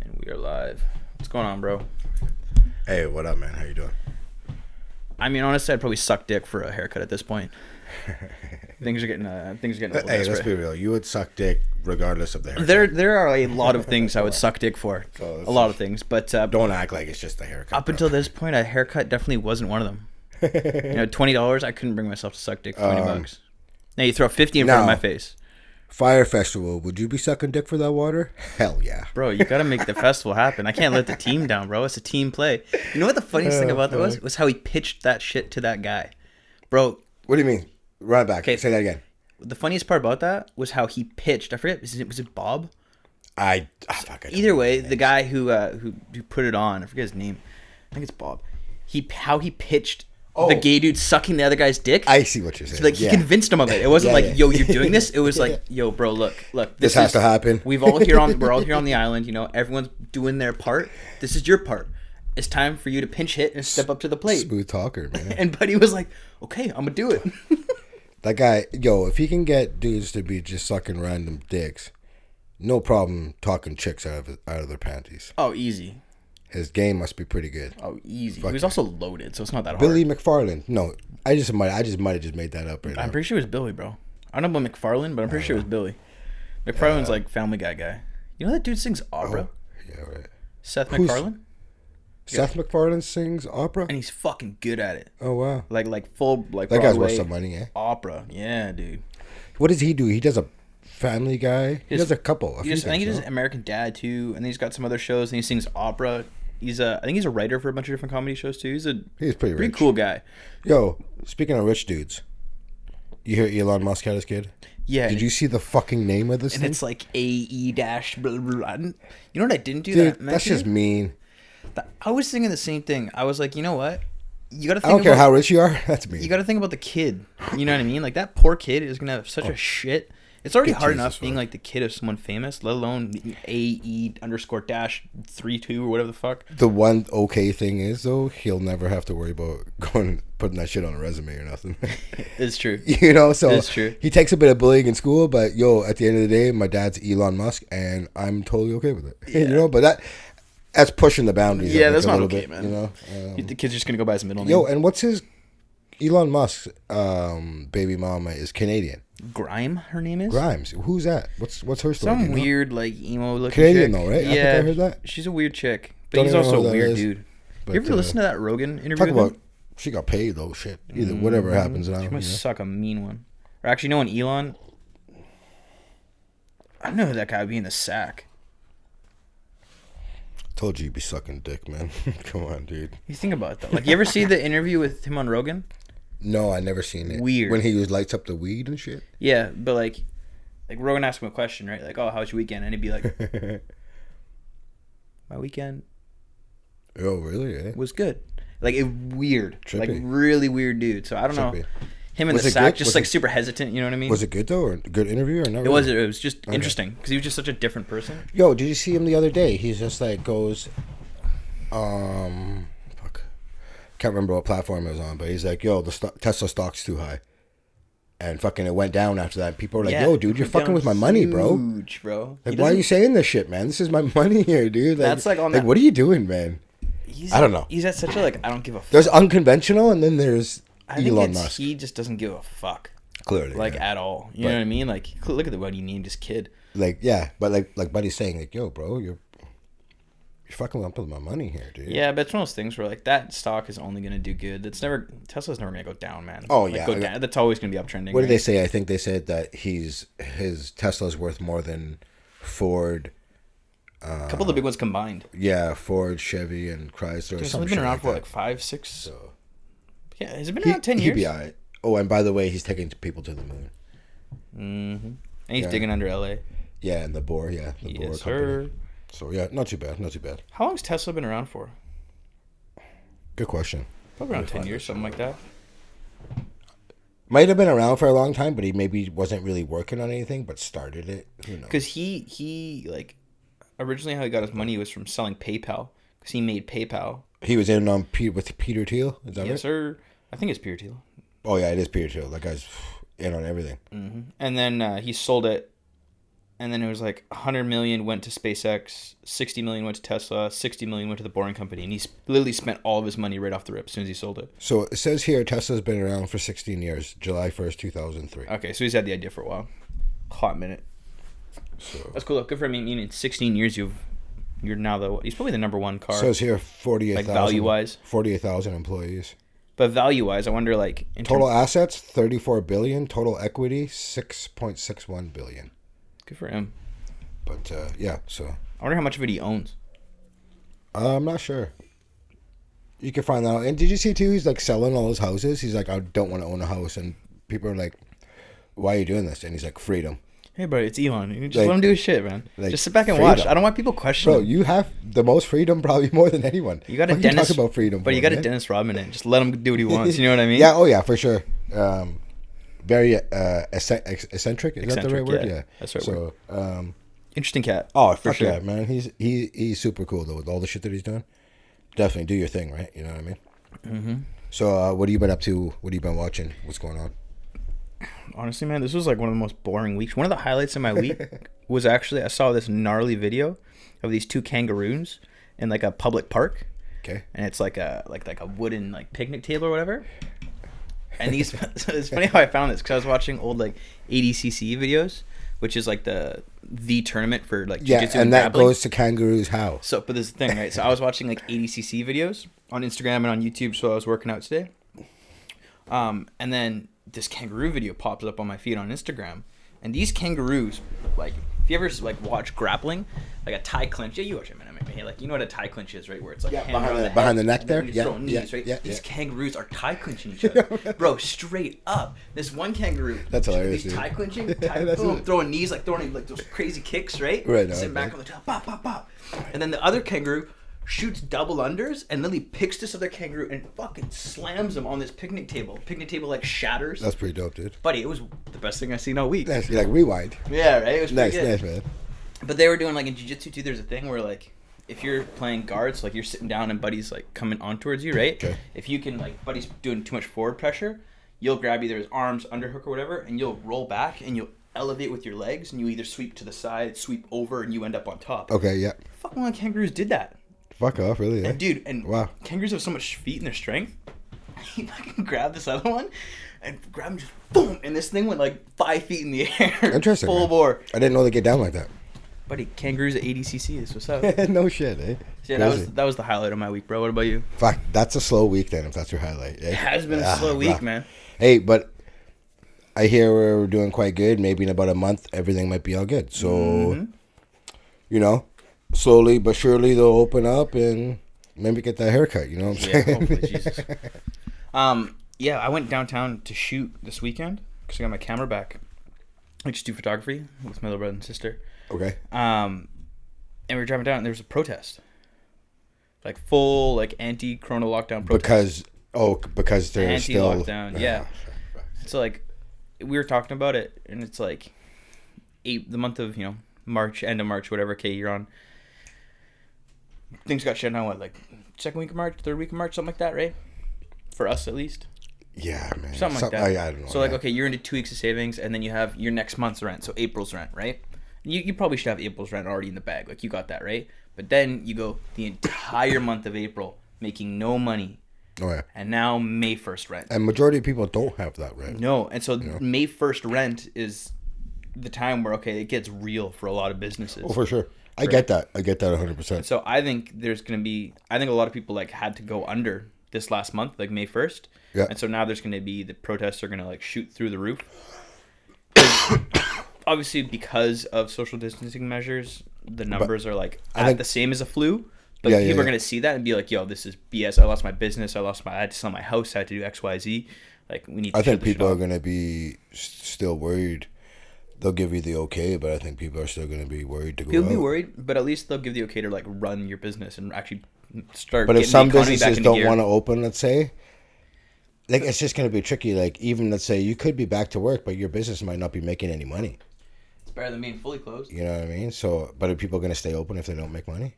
And we are live. What's going on, bro? Hey, what up, man? How you doing? I mean, honestly, I'd probably suck dick for a haircut at this point. Things are getting a little Hey, let's desperate. be real. You would suck dick regardless of the haircut. There are a lot of things I would suck dick for. So a lot of things, but don't act like it's just the haircut. up until this point, a haircut definitely wasn't one of them. $20, I couldn't bring myself to suck dick for $20. Now you throw 50 in front of my face. Fire Festival, would you be sucking dick for that water? Hell yeah. Bro, you got to make the festival happen. I can't let the team down, bro. It's a team play. You know what the funniest thing about that was how he pitched that shit to that guy. Bro. What do you mean? Run back. Okay. Say that again. The funniest part about that was how he pitched. I forget, was it Bob? Either way, the guy who put it on, I forget his name. I think it's Bob. How he pitched the gay dude sucking the other guy's dick. I see what you're saying. So, like, he convinced him of it. It wasn't yo, you're doing this. It was like, yo, bro, look. This has to happen. We're all here on the island. You know, everyone's doing their part. This is your part. It's time for you to pinch hit and step up to the plate. Smooth talker, man. And Buddy was like, okay, I'm gonna do it. That guy, if he can get dudes to be just sucking random dicks, no problem talking chicks out of their panties. Oh, easy. His game must be pretty good. Oh, easy. He was also loaded, so it's not that hard. Billy McFarland. No, I just might have just made that up right now. I'm pretty sure it was Billy, bro. I don't know about McFarland, but I'm pretty sure it was Billy. McFarland's like Family Guy guy. You know that dude sings opera? Yeah, right. Seth MacFarlane? Seth MacFarlane sings opera? And he's fucking good at it. Oh, wow. Like full, like that Broadway guy's worth some money, eh? Opera. Yeah, dude. What does he do? He does a Family Guy? He does a couple. I think he does American Dad, too. And then he's got some other shows, and he sings opera. I think he's a writer for a bunch of different comedy shows too. He's pretty cool guy. Yo, speaking of rich dudes, you hear Elon Musk had his kid? Yeah. Did you see the fucking name of this thing? And it's like AE dash blah, blah, blah. You know what I didn't do? Dude, that's just mean. I was thinking the same thing. I was like, you know what? You got to think. I don't care how rich you are. That's mean. You got to think about the kid. You know what I mean? Like that poor kid is gonna have such a shit. It's already hard enough being like the kid of someone famous, let alone AE_32 or whatever the fuck. The one okay thing is though, he'll never have to worry about putting that shit on a resume or nothing. It's true. You know, so it's true. He takes a bit of bullying in school, but at the end of the day, my dad's Elon Musk, and I'm totally okay with it. Yeah. You know, but that's pushing the boundaries. Yeah, that's not okay, bit, man. You know, the kid's just gonna go by his middle name. Yo, and what's his Elon Musk's baby mama is Canadian. Grime, her name is? Grimes. Who's that? What's her story? Some weird, like, emo looking Canadian chick. though, right? Yeah, I think I heard that. She's a weird chick. But he's also a weird dude. You ever listen to that Rogan interview talk about she got paid though, shit. Either whatever happens now. She must suck a mean one. Or actually, no, Elon. I don't know who that guy would be in the sack. Told you you'd be sucking dick, man. Come on, dude. You think about it though. Like, you ever see the interview with him on Rogan? No, I never seen it. Weird. When he lights up the weed and shit? Yeah, but like Rogan asked him a question, right? Like, oh, how's your weekend? And he'd be like, my weekend was good. Like, weird. Trippy. Like, really weird dude. So, I don't know. Him in the sack, just like super hesitant, you know what I mean? Was it good though, or a good interview, or not? It was just interesting, because he was just such a different person. Yo, did you see him the other day? He's just like goes, can't remember what platform it was on, but he's like, yo, the Tesla stock's too high. And fucking it went down after that. People were like, yo, dude, you're fucking with my money, bro. Huge, bro. Like, why are you saying this shit, man? This is my money here, dude. Like, that's like on that. What are you doing, man? I don't know. He's at such a, like, I don't give a fuck. There's unconventional, and then there's Elon Musk. He just doesn't give a fuck. Clearly. Like, at all. You know what I mean? Like, look at what he named his kid. Like, yeah, but like Buddy's saying, like, yo, bro, you're fucking up with my money here, dude. Yeah, but it's one of those things where, like, that stock is only going to do good. Tesla's never going to go down, man. Oh, like, yeah. Go down. That's always going to be uptrending. What did they say? I think they said that his Tesla's worth more than Ford. A couple of the big ones combined. Yeah, Ford, Chevy, and Chrysler. It's only been around for, like, 5, 6. So. Yeah, has it been around 10 years? He'd be all right. Oh, and by the way, he's taking people to the moon. Mm-hmm. And he's digging under L.A. Yeah, and the Bohr, the Bohr company. Sir. So, yeah, not too bad. How long's Tesla been around for? Good question. Probably around 10 years, something like that. Might have been around for a long time, but he maybe wasn't really working on anything, but started it. Who knows? Because he, like, originally how he got his money was from selling PayPal. Because he made PayPal. He was in on with Peter Thiel? Is that right? Yes, sir. I think it's Peter Thiel. Oh, yeah, it is Peter Thiel. That guy's in on everything. Mm-hmm. And then he sold it and then it was like 100 million went to SpaceX, 60 million went to Tesla, 60 million went to the Boring Company, and he literally spent all of his money right off the rip as soon as he sold it. So it says here Tesla's been around for 16 years, July 1st, 2003. Okay, so he's had the idea for a while, hot minute. So that's cool. Good for him. I mean, in 16 years, you're now he's probably the number one car. So it's here 48,000. Like value wise, 48,000 employees. But value wise, I wonder like total assets 34 billion, total equity 6.61 billion. Good for him. But yeah, so I wonder how much of it he owns. I'm not sure. You can find that out. And did you see too? He's like selling all his houses. He's like, I don't want to own a house, and people are like, why are you doing this? And he's like, freedom. Hey, bro, it's Elon. You just let him do his shit, man. Like, just sit back and freedom. watch. I don't want people questioning. Bro, you have the most freedom, probably more than anyone. You got a Dennis. Talk about freedom, but you got a Dennis Rodman in. Just let him do what he wants. You know what I mean? Yeah. Oh yeah, for sure. Very eccentric. Is that the right word? Yeah, that's right. So, interesting cat. Oh, for sure, yeah, man. He's super cool though with all the shit that he's doing. Definitely do your thing, right? You know what I mean? Mm-hmm. So, what have you been up to? What have you been watching? What's going on? Honestly, man, this was like one of the most boring weeks. One of the highlights of my week was actually I saw this gnarly video of these two kangaroos in like a public park. Okay. And it's like a wooden like picnic table or whatever. And these so it's funny how I found this because I was watching old like ADCC videos, which is like the tournament for like jiu-jitsu and that grappling. goes to kangaroos how? So, but this is the thing, right? So I was watching like ADCC videos on Instagram and on YouTube. So I was working out today. And then this kangaroo video pops up on my feed on Instagram, and these kangaroos, like, if you ever like watch grappling, like a tie clinch, yeah, you watch MMA, like you know what a tie clinch is, right? Where it's like behind the neck there, knees, right? These kangaroos are tie clinching each other, bro, straight up. This one kangaroo, that's hilarious. He's tie clinching, boom, throwing knees, like throwing like those crazy kicks, right? Right. Sitting back on the top, pop, pop, pop, and then the other kangaroo shoots double unders and literally picks this other kangaroo and fucking slams him on this picnic table. Picnic table like shatters. That's pretty dope, dude. Buddy, it was the best thing I've seen all week. Nice. You're like rewind. Yeah, right? It was nice, pretty good. Nice, man. But they were doing like in jiu-jitsu too, there's a thing where like if you're playing guards, like you're sitting down and buddy's like coming on towards you, right? Okay. If you can like buddy's doing too much forward pressure, you'll grab either his arms, underhook or whatever, and you'll roll back and you'll elevate with your legs and you either sweep to the side, sweep over, and you end up on top. Okay, yeah. Fucking one of the kangaroos did that. Fuck off, really? And dude, wow. Kangaroos have so much feet in their strength. He fucking grabbed this other one and grabbed him just boom, and this thing went like 5 feet in the air. Interesting. Full bore. I didn't know they get down like that. Buddy, kangaroos at ADCC. This was up. No shit, eh? So yeah, that was the highlight of my week, bro. What about you? Fuck, that's a slow week then, if that's your highlight. Eh? It has been a slow week, man. Hey, but I hear we're doing quite good. Maybe in about a month, everything might be all good. So, you know, slowly but surely they'll open up and maybe get that haircut. You know what I'm saying? Hopefully, Jesus. Yeah, I went downtown to shoot this weekend because I got my camera back. I just do photography with my little brother and sister. Okay. And we were driving down and there was a protest. Like full like anti-corona lockdown protest. Because they're anti-lockdown, yeah. So like we were talking about it and it's like the month of, March, end of March, whatever, okay, you're on. Things got shut down, what, like second week of March, third week of March, something like that, right? For us at least. Yeah, man. Something like that. I don't know. So like, okay, you're into 2 weeks of savings and then you have your next month's rent, so April's rent, right? You probably should have April's rent already in the bag. Like, you got that, right? But then you go the entire month of April making no money. Oh, yeah. And now May 1st rent. And majority of people don't have that rent. No. And so May 1st rent is the time where, okay, it gets real for a lot of businesses. Oh, for sure. I get that 100%. So I think there's going to be... I think a lot of people, like, had to go under this last month, like May 1st. Yeah. And so now there's going to be... The protests are going to, like, shoot through the roof. Obviously, because of social distancing measures, the numbers are like the same as a flu. But people are going to see that and be like, yo, this is BS. I lost my business. I had to sell my house. I had to do X, Y, Z. Like, we need to... I think people are going to be still worried. They'll give you the okay, but I think people are still going to be worried to go out. People be worried, but at least they'll give the okay to, like, run your business and actually start But getting if some the economy businesses back into don't gear. want to open, let's say... Like, it's just going to be tricky. Like, even, let's say, you could be back to work, but your business might not be making any money. It's better than being fully closed. You know what I mean? So, but are people going to stay open if they don't make money?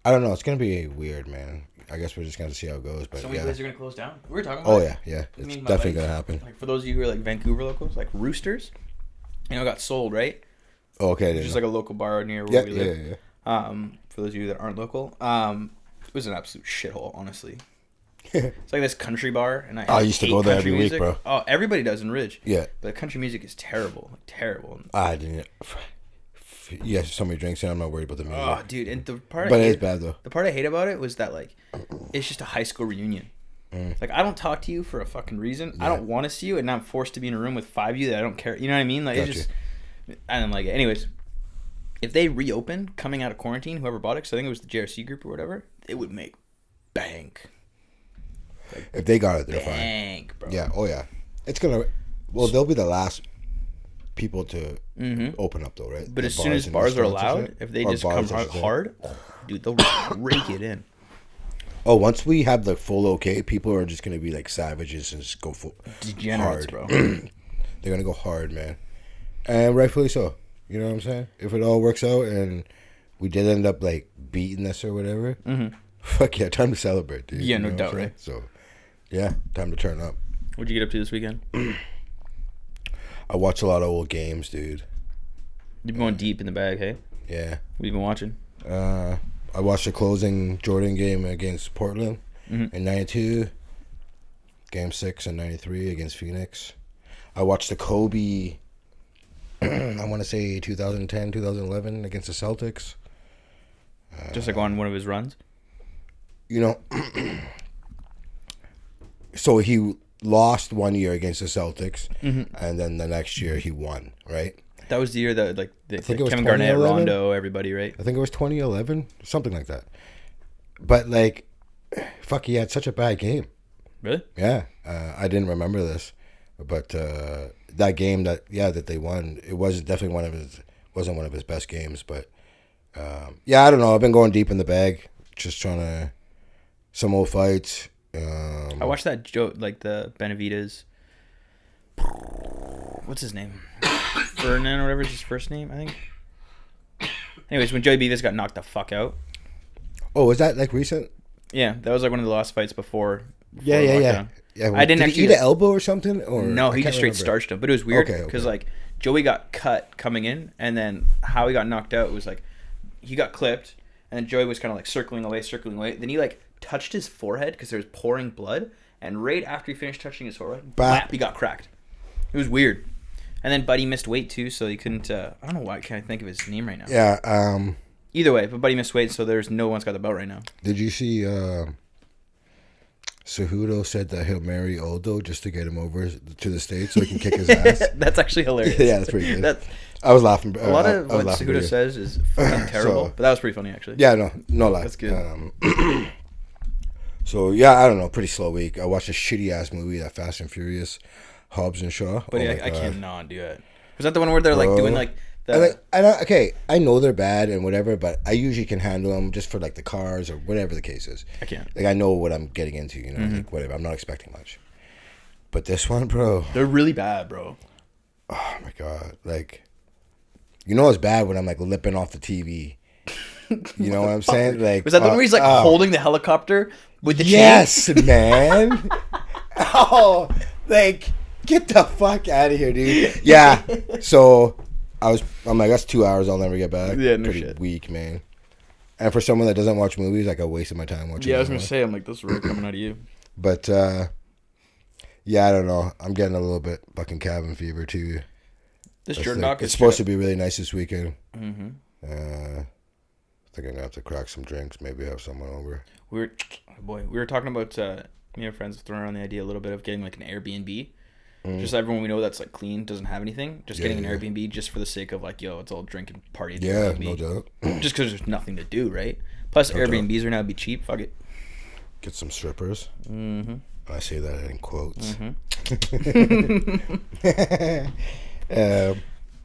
I don't know. It's going to be weird, man. I guess we're just going to see how it goes. But so many places are going to close down. We were talking about yeah. It's definitely going to happen. Like, for those of you who are, like, Vancouver locals, like, Roosters, got sold, right? Oh, okay. Just like a local bar near where we live. Yeah. For those of you that aren't local, it was an absolute shithole, honestly. It's like this country bar, and I used to go there every week, bro. Oh, everybody does in Ridge. Yeah. But the country music is terrible, like terrible. I didn't. Yeah, so many drinks, and I'm not worried about the music. Oh, dude, and the part. But it's bad though. The part I hate about it was that like, it's just a high school reunion. Like, I don't talk to you for a fucking reason. Yeah. I don't want to see you, and now I'm forced to be in a room with 5 of you that I don't care. You know what I mean? Like, it's just, I don't like it. Anyways, if they reopen coming out of quarantine, whoever bought it, because I think it was the JRC group or whatever, it would make bank. Like, if they got it, they're bank, fine. Bro. Yeah. Oh yeah. It's gonna. Well, they'll be the last people to open up, though, right? But the as soon as bars are allowed, if they just come hard, dude, they'll rake it in. Oh, once we have the full okay, people are just gonna be like savages and just go full degenerates, bro. They're gonna go hard, man, and rightfully so. You know what I'm saying? If it all works out and we did end up like beating this or whatever, fuck yeah, time to celebrate, dude. Yeah, you know no doubt, right? So, yeah, time to turn up. What'd you get up to this weekend? I watch a lot of old games, dude. You've been going deep in the bag, hey? Yeah. What you been watching? I watched the closing Jordan game against Portland in 92. Game 6 in 93 against Phoenix. I watched the Kobe, I want to say 2010, 2011 against the Celtics. Just like on one of his runs? You know, so he lost 1 year against the Celtics, and then the next year he won, right? That was the year that like Kevin 2011? Garnett, Rondo, everybody, right? I think it was 2011, something like that. But like, fuck, he had such a bad game. Really? Yeah, I didn't remember this, but that game that they won, it wasn't definitely wasn't one of his best games. But yeah, I don't know. I've been going deep in the bag, just trying to some old fights. I watched that Joe, like the Benavides. What's his name? Ferdinand or whatever is his first name, I think. Anyways, when Joey Beavis got knocked the fuck out. Oh, was that like recent? Yeah, that was like one of the last fights before yeah. Well, I didn't did actually he eat an elbow or something? Or no, he just straight starched him. But it was weird because like Joey got cut coming in, and then how he got knocked out was like he got clipped, and then Joey was kind of like circling away. Then he like touched his forehead because there was pouring blood, and right after he finished touching his forehead, he got cracked. It was weird. And then Buddy missed weight too, so he couldn't. I don't know why I can't think of his name right now. Yeah. Either way, but Buddy missed weight, so there's no one's got the belt right now. Did you see? Cejudo said that he'll marry Aldo just to get him over to the States so he can kick his ass. That's actually hilarious. Yeah, that's pretty good. I was laughing. A lot of what Cejudo says is fucking terrible, but that was pretty funny actually. Yeah, no lie. That's good. So yeah, I don't know. Pretty slow week. I watched a shitty ass movie, that Fast and Furious, Hobbs and Shaw. But I cannot do it. Was that the one where they're like doing like the? I know they're bad and whatever, but I usually can handle them just for like the cars or whatever the case is. I can't. Like I know what I'm getting into, you know, like whatever. I'm not expecting much. But this one, bro, they're really bad, bro. Oh my god! Like, you know, it's bad when I'm like lipping off the TV. You know what I'm saying? Like, was that the one where he's like holding the helicopter with the chain? Yes, man. Oh, like, get the fuck out of here, dude. Yeah. So I'm like, that's 2 hours I'll never get back. Yeah, no Pretty shit. weak, man. And for someone that doesn't watch movies, like I wasted my time watching. Yeah, I was gonna say, I'm like, this is really coming out of you. But yeah, I don't know. I'm getting a little bit fucking cabin fever too. This Jordan doc it's supposed to be really nice this weekend. Mm-hmm. I think I'm gonna have to crack some drinks. Maybe have someone over. We were talking about me and my friends throwing around the idea a little bit of getting like an Airbnb. Just everyone we know that's like clean, doesn't have anything. Just getting an Airbnb just for the sake of like, yo, it's all drink and party. Yeah, no doubt. Just because there's nothing to do, right? Plus, Airbnbs are now be cheap. Fuck it. Get some strippers. Mm-hmm. I say that in quotes. Mm-hmm.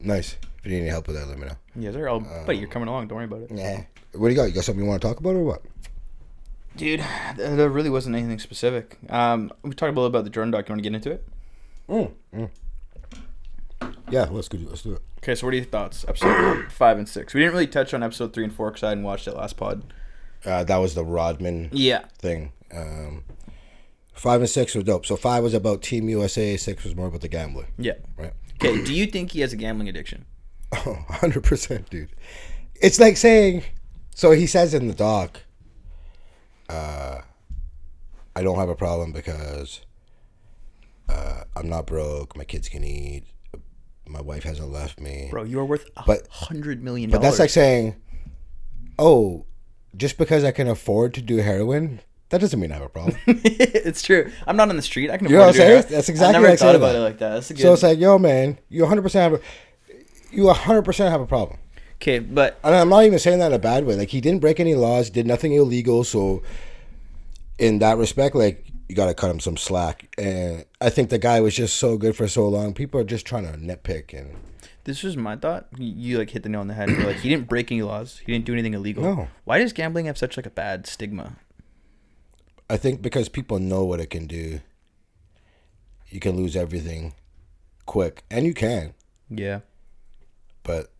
Nice. If you need any help with that, let me know. Yeah, sir. Buddy, you're coming along. Don't worry about it. Yeah. What do you got? You got something you want to talk about or what? Dude, there really wasn't anything specific. We talked a little about the Jordan doc. You want to get into it? Yeah, let's do it. Okay, so what are your thoughts? Episode 5 and 6. We didn't really touch on episode 3 and 4 because I hadn't watched it last pod. That was the Rodman thing. 5 and 6 was dope. So 5 was about Team USA, 6 was more about the gambling. Yeah. Right. Okay, do you think he has a gambling addiction? Oh, 100%, dude. It's like saying, so he says in the doc, I don't have a problem because I'm not broke. My kids can eat. My wife hasn't left me. Bro, you are worth But- $100 million. But that's like saying, oh, just because I can afford to do heroin, that doesn't mean I have a problem. It's true. I'm not on the street. I can afford You know what to I'm do saying? it. That's exactly I what never I thought said about about it like that. That's a good. So it's like, yo, man, you 100% have a problem. Okay, but And I'm not even saying that in a bad way. Like, he didn't break any laws, did nothing illegal. So, in that respect, like, you got to cut him some slack. And I think the guy was just so good for so long. People are just trying to nitpick. And this was my thought. You like hit the nail on the head. You're like, he didn't break any laws. He didn't do anything illegal. No. Why does gambling have such like a bad stigma? I think because people know what it can do. You can lose everything quick. And you can. Yeah. But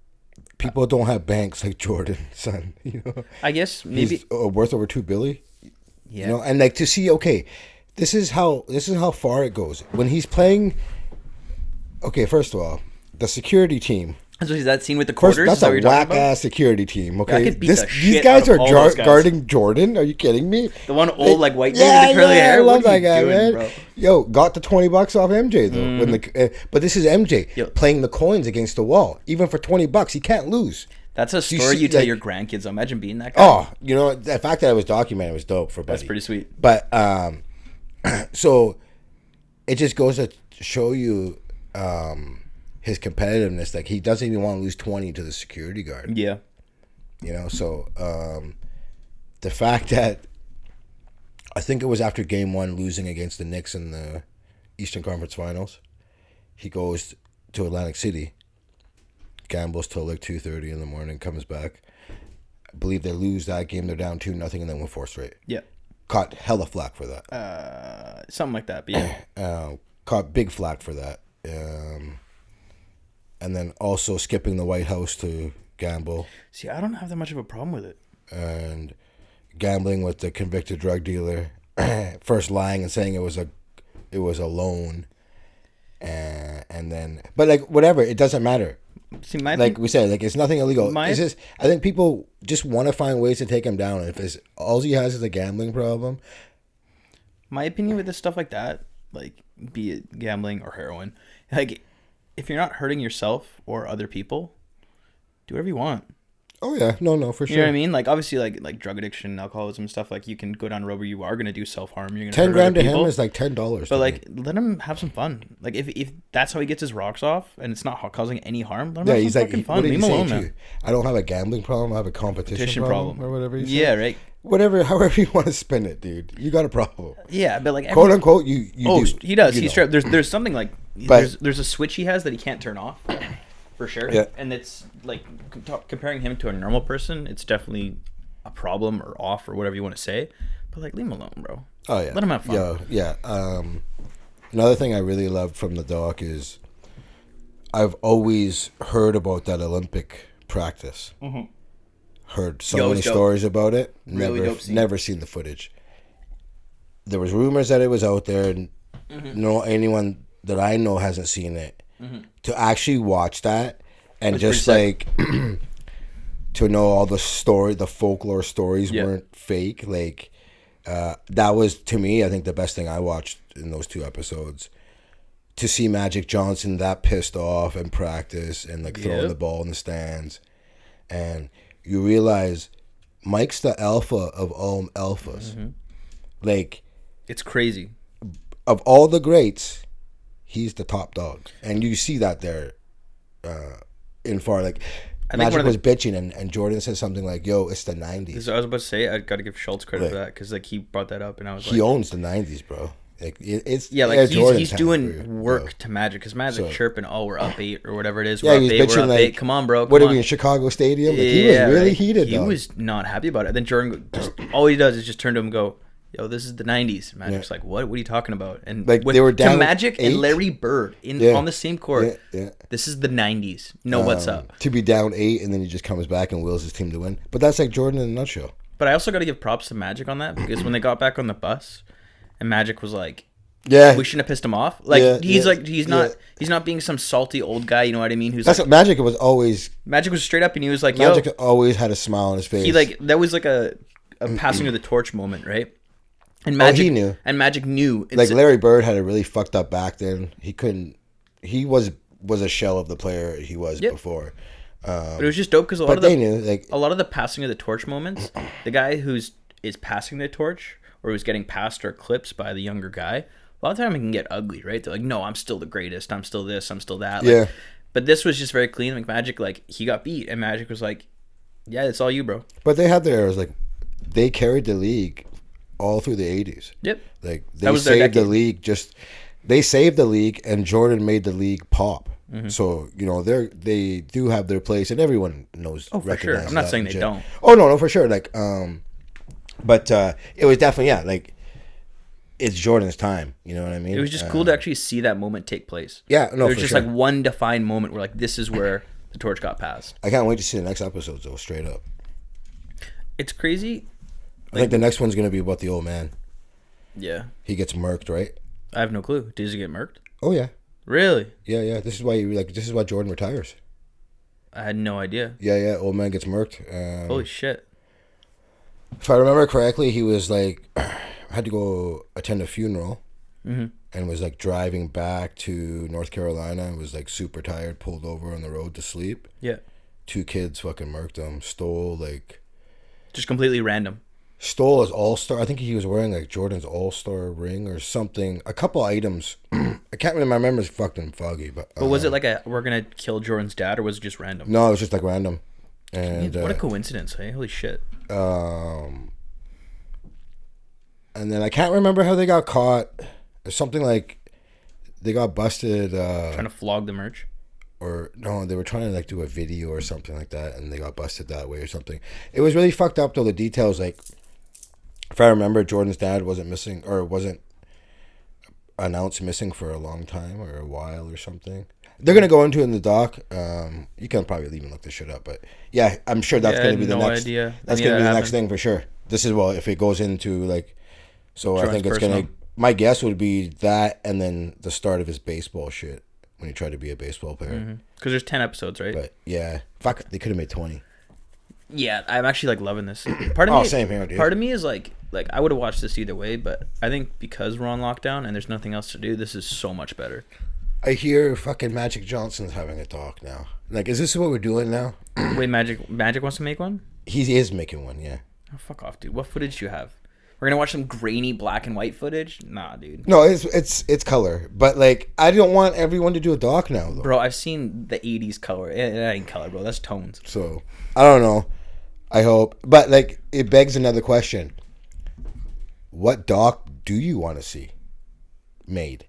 people don't have banks like Jordan, son. You know, I guess maybe. he's worth over $2 billion. Yeah. You know, and like to see, okay, this is how far it goes when he's playing. Okay, first of all, the security team. So is that scene with the First, quarters? that's Is that what a you're talking whack about? ass security team. Okay, I could beat the these shit guys out of are all those guys. guarding Jordan. Are you kidding me? The one old like white dude Yeah, with the curly yeah, hair. I love What are that you guy, doing, man. bro? Yo, got the $20 off MJ though. When but this is MJ Yo. playing the coins against the wall. Even for $20, he can't lose. That's a you story see, you tell like- your grandkids. Though. Imagine being that guy. Oh, you know, the fact that it was documented was dope for Buddy. That's pretty sweet. But so it just goes to show you his competitiveness. Like, he doesn't even want to lose 20 to the security guard. Yeah. You know, so the fact that I think it was after game one losing against the Knicks in the Eastern Conference Finals, he goes to Atlantic City, gambles till like 2:30 in the morning, comes back. I believe they lose that game. They're down 2-0 and then win 4 straight. Yeah. Caught hella flack for that. Something like that. But yeah. Caught big flack for that. And then also skipping the White House to gamble See, I don't have that much of a problem with it. and gambling with the convicted drug dealer. First lying and saying it was a loan, and then but like whatever, it doesn't matter. See, my Like we said, like it's nothing illegal. My- It's just I think people just want to find ways to take him down. And if it's all he has is a gambling problem, my opinion with this stuff like that, like be it gambling or heroin, like if you're not hurting yourself or other people, do whatever you want. oh yeah, no, for sure. You know what I mean? Like obviously, like drug addiction, alcoholism, stuff. Like you can go down a road where you are gonna do self harm. You're gonna 10 hurt grand other to people. him is like $10. But like, let him have some fun. Like if that's how he gets his rocks off, and it's not causing any harm, let him yeah, have he's some like, fucking what fun. did Leave he him say alone, to man. you? I don't have a gambling problem. I have a competition problem or whatever. He said. Yeah, right. Whatever, however you want to spin it, dude. You got a problem. Yeah, but like Quote unquote, you oh, do. he does. You He's know. there's something like But- there's a switch he has that he can't turn off, for sure. Yeah. And it's like comparing him to a normal person, it's definitely a problem or off or whatever you want to say. But like, leave him alone, bro. Oh yeah, Let him have fun. Yeah. Another thing I really loved from the doc is I've always heard about that Olympic practice. Mm-hmm. Heard so Yo, many it's dope. stories about it. Really dope scene. Never seen the footage. There was rumors that it was out there, and no anyone that I know hasn't seen it. To actually watch that and That's just pretty like to know all the folklore stories Yeah. weren't fake. Like that was to me, I think the best thing I watched in those 2 episodes. To see Magic Johnson that pissed off and practice and like throwing Yep. the ball in the stands, and you realize Mike's the alpha of all alphas. Like It's crazy. of all the greats, he's the top dog, and you see that there in far. Like I think one Magic of was bitching, and Jordan said something like, "Yo, it's the '90s." I was about to say, I got to give Schultz credit Right. for that because like he brought that up, and I was He like, owns the '90s, bro. Like it's yeah, like Air he's Jordan's time doing for- work bro. to Magic because Magic So- chirping, oh, we're up 8 or whatever it is. Yeah, We're up he was 8, we're bitching up like, 8. Come on, bro. What Come are we on. in Chicago Stadium? Like, he was really right. heated. He dog. was not happy about it. Then Jordan just all he does is just turn to him and go, "Yo, this is the '90s." Magic's like, "What? What are you talking about?" And Like, they were down to Magic 8? and Larry Bird on the same court. Yeah. This is the '90s. Know what's up? To be down 8 and then he just comes back and wills his team to win. But that's like Jordan in a nutshell. But I also got to give props to Magic on that because when they got back on the bus, and Magic was like, Yeah. We shouldn't have pissed him off. Like Yeah, he's not being some salty old guy. You know what I mean? Who's That's like, what Magic was always. Magic was straight up, and he was like, Magic "Yo." always had a smile on his face. He like that was like a passing of the torch moment, right? And Magic he knew. And Magic knew. Like Larry Bird had a really fucked up back then. He couldn't. He was a shell of the player he was before. But it was just dope because a lot of the passing of the torch moments, the guy is passing the torch or who's getting passed or clipped by the younger guy, a lot of time it can get ugly, right? They're like, no, I'm still the greatest. I'm still this. I'm still that. Like, yeah. But this was just very clean. Like Magic, like he got beat, and Magic was like, yeah, it's all you, bro. But they had their like, they carried the league all through the 80s. Yep. Like they saved the league. They saved the league, and Jordan made the league pop. Mm-hmm. So they do have their place, and everyone knows. Oh, for sure. I'm not saying they don't. Oh no, for sure. Like, but it was definitely like it's Jordan's time. You know what I mean? It was just cool to actually see that moment take place. Yeah, no, it was just like one defined moment where like this is where the torch got passed. I can't wait to see the next episodes though. Straight up, it's crazy. I think the next one's gonna be about the old man. Yeah, he gets murked, right? I have no clue. Does he get murked? Oh yeah. Really? Yeah. This is why Jordan retires. I had no idea. Yeah. Old man gets murked. Holy shit. If I remember correctly, he was like, had to go attend a funeral, and was like driving back to North Carolina and was like super tired, pulled over on the road to sleep. Yeah. 2 kids fucking murked him, stole just completely random. Stole his All-Star. I think he was wearing like Jordan's All-Star ring or something. A couple items. I can't remember. My memory's fucking foggy. But was it like we're going to kill Jordan's dad, or was it just random? No, it was just like random. And what a coincidence, hey? Holy shit. And then I can't remember how they got caught. It's something like they got busted. Trying to flog the merch? Or no, they were trying to like do a video or something like that, and they got busted that way or something. It was really fucked up though. The details, like, if I remember, Jordan's dad wasn't missing or wasn't announced missing for a long time or a while or something. They're gonna go into it in the doc. You can probably even look this shit up, but yeah, I'm sure that's gonna be the next. Idea. That's gonna be the next thing for sure. This is if it goes into like, so Jordan's I think it's personal. Gonna. My guess would be that, and then the start of his baseball shit. When he tried to be a baseball player. Because there's 10 episodes, right? But yeah. Fuck, they could have made 20. Yeah, I'm actually like loving this. Part of me, same here, dude. Part of me is like I would have watched this either way, but I think because we're on lockdown and there's nothing else to do, this is so much better. I hear fucking Magic Johnson's having a talk now. Like, is this what we're doing now? Wait, Magic wants to make one? He is making one, yeah. Oh, fuck off, dude. What footage do you have? We're gonna watch some grainy black and white footage? Nah, dude. No, it's color, but like I don't want everyone to do a doc now, though. Bro, I've seen the '80s color. It ain't color, bro. That's tones. So I don't know. I hope, but like it begs another question: what doc do you want to see made?